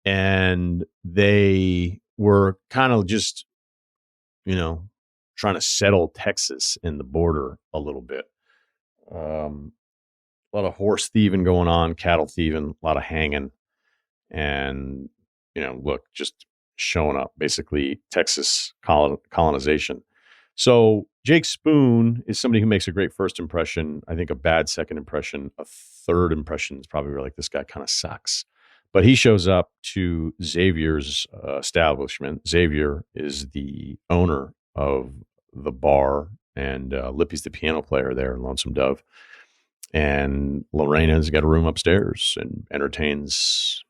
And they were kind of just, trying to settle Texas in the border a little bit. A lot of horse thieving going on, cattle thieving, a lot of hanging. And, just showing up, basically Texas colonization. So Jake Spoon is somebody who makes a great first impression. I think a bad second impression. A third impression is probably like, this guy kind of sucks. But he shows up to Xavier's establishment. Xavier is the owner of the bar, and Lippy's the piano player there in Lonesome Dove. And Lorena's got a room upstairs and entertains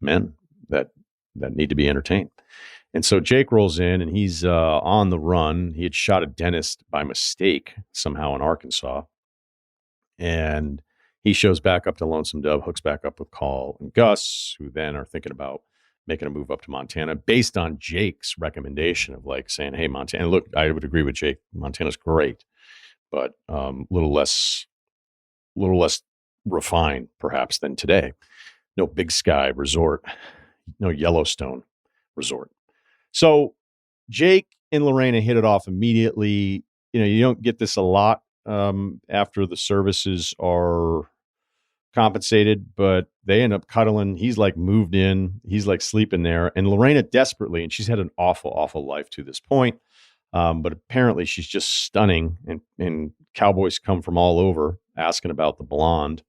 men that need to be entertained. And so Jake rolls in, and he's on the run. He had shot a dentist by mistake somehow in Arkansas. And he shows back up to Lonesome Dove, hooks back up with Call and Gus, who then are thinking about making a move up to Montana based on Jake's recommendation of like saying, hey, Montana, look, I would agree with Jake. Montana's great, but a little less refined perhaps than today. No Big Sky resort, no Yellowstone resort. So Jake and Lorena hit it off immediately. You don't get this a lot after the services are compensated, but they end up cuddling. He's like moved in. He's like sleeping there. And Lorena desperately, and she's had an awful, awful life to this point. But apparently she's just stunning. And cowboys come from all over asking about the blonde.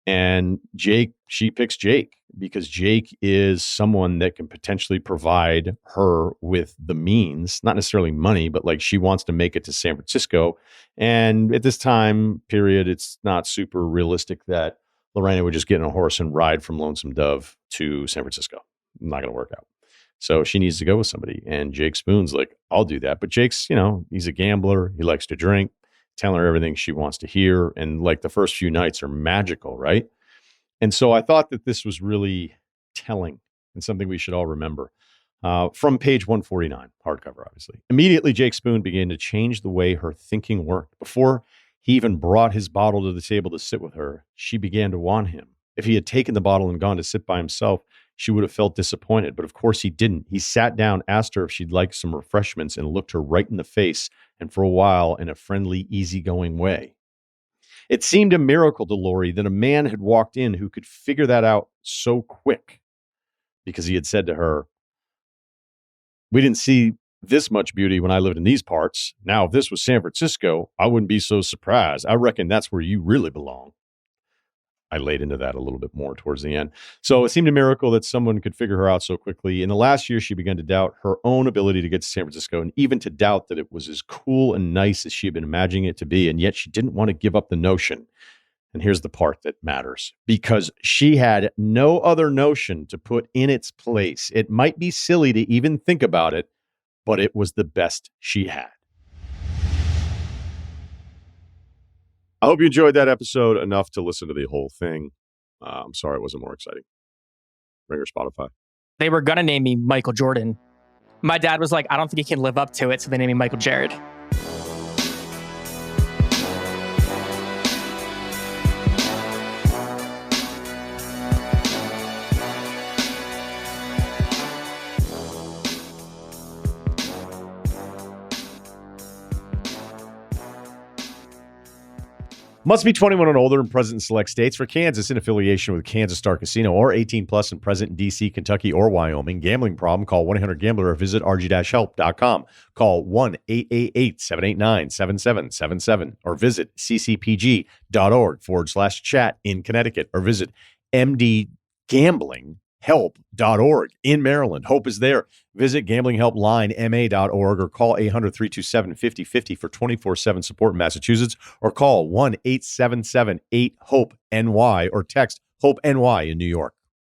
And she picks Jake because Jake is someone that can potentially provide her with the means, not necessarily money, but like she wants to make it to San Francisco. And at this time period, it's not super realistic that Lorena would just get in a horse and ride from Lonesome Dove to San Francisco. Not going to work out. So she needs to go with somebody. And Jake Spoon's like, I'll do that. But Jake's, he's a gambler. He likes to drink, telling her everything she wants to hear. And like the first few nights are magical, right? And so I thought that this was really telling and something we should all remember. From page 149, hardcover, obviously. Immediately, Jake Spoon began to change the way her thinking worked. Before he even brought his bottle to the table to sit with her, she began to want him. If he had taken the bottle and gone to sit by himself, she would have felt disappointed. But of course he didn't. He sat down, asked her if she'd like some refreshments, and looked her right in the face, and for a while in a friendly, easygoing way. It seemed a miracle to Lori that a man had walked in who could figure that out so quick, because he had said to her, we didn't see this much beauty when I lived in these parts. Now, if this was San Francisco, I wouldn't be so surprised. I reckon that's where you really belong. I laid into that a little bit more towards the end. So it seemed a miracle that someone could figure her out so quickly. In the last year, she began to doubt her own ability to get to San Francisco, and even to doubt that it was as cool and nice as she had been imagining it to be. And yet she didn't want to give up the notion. And here's the part that matters, because she had no other notion to put in its place. It might be silly to even think about it, but it was the best she had. I hope you enjoyed that episode enough to listen to the whole thing. I'm sorry it wasn't more exciting. Ringer Spotify. They were going to name me Michael Jordan. My dad was like, I don't think he can live up to it, so they named me Michael Jared. Must be 21 and older and present in select states. For Kansas, in affiliation with Kansas Star Casino, or 18 plus and present in D.C., Kentucky, or Wyoming. Gambling problem? Call 1-800-GAMBLER or visit rg-help.com. Call 1-888-789-7777 or visit ccpg.org/chat in Connecticut or visit mdgamblinghelp.org in Maryland. Hope is there. Visit gamblinghelplinema.org or call 800-327-5050 for 24/7 support in Massachusetts, or call 1-877-8-HOPE-NY or text HOPE-NY in New York.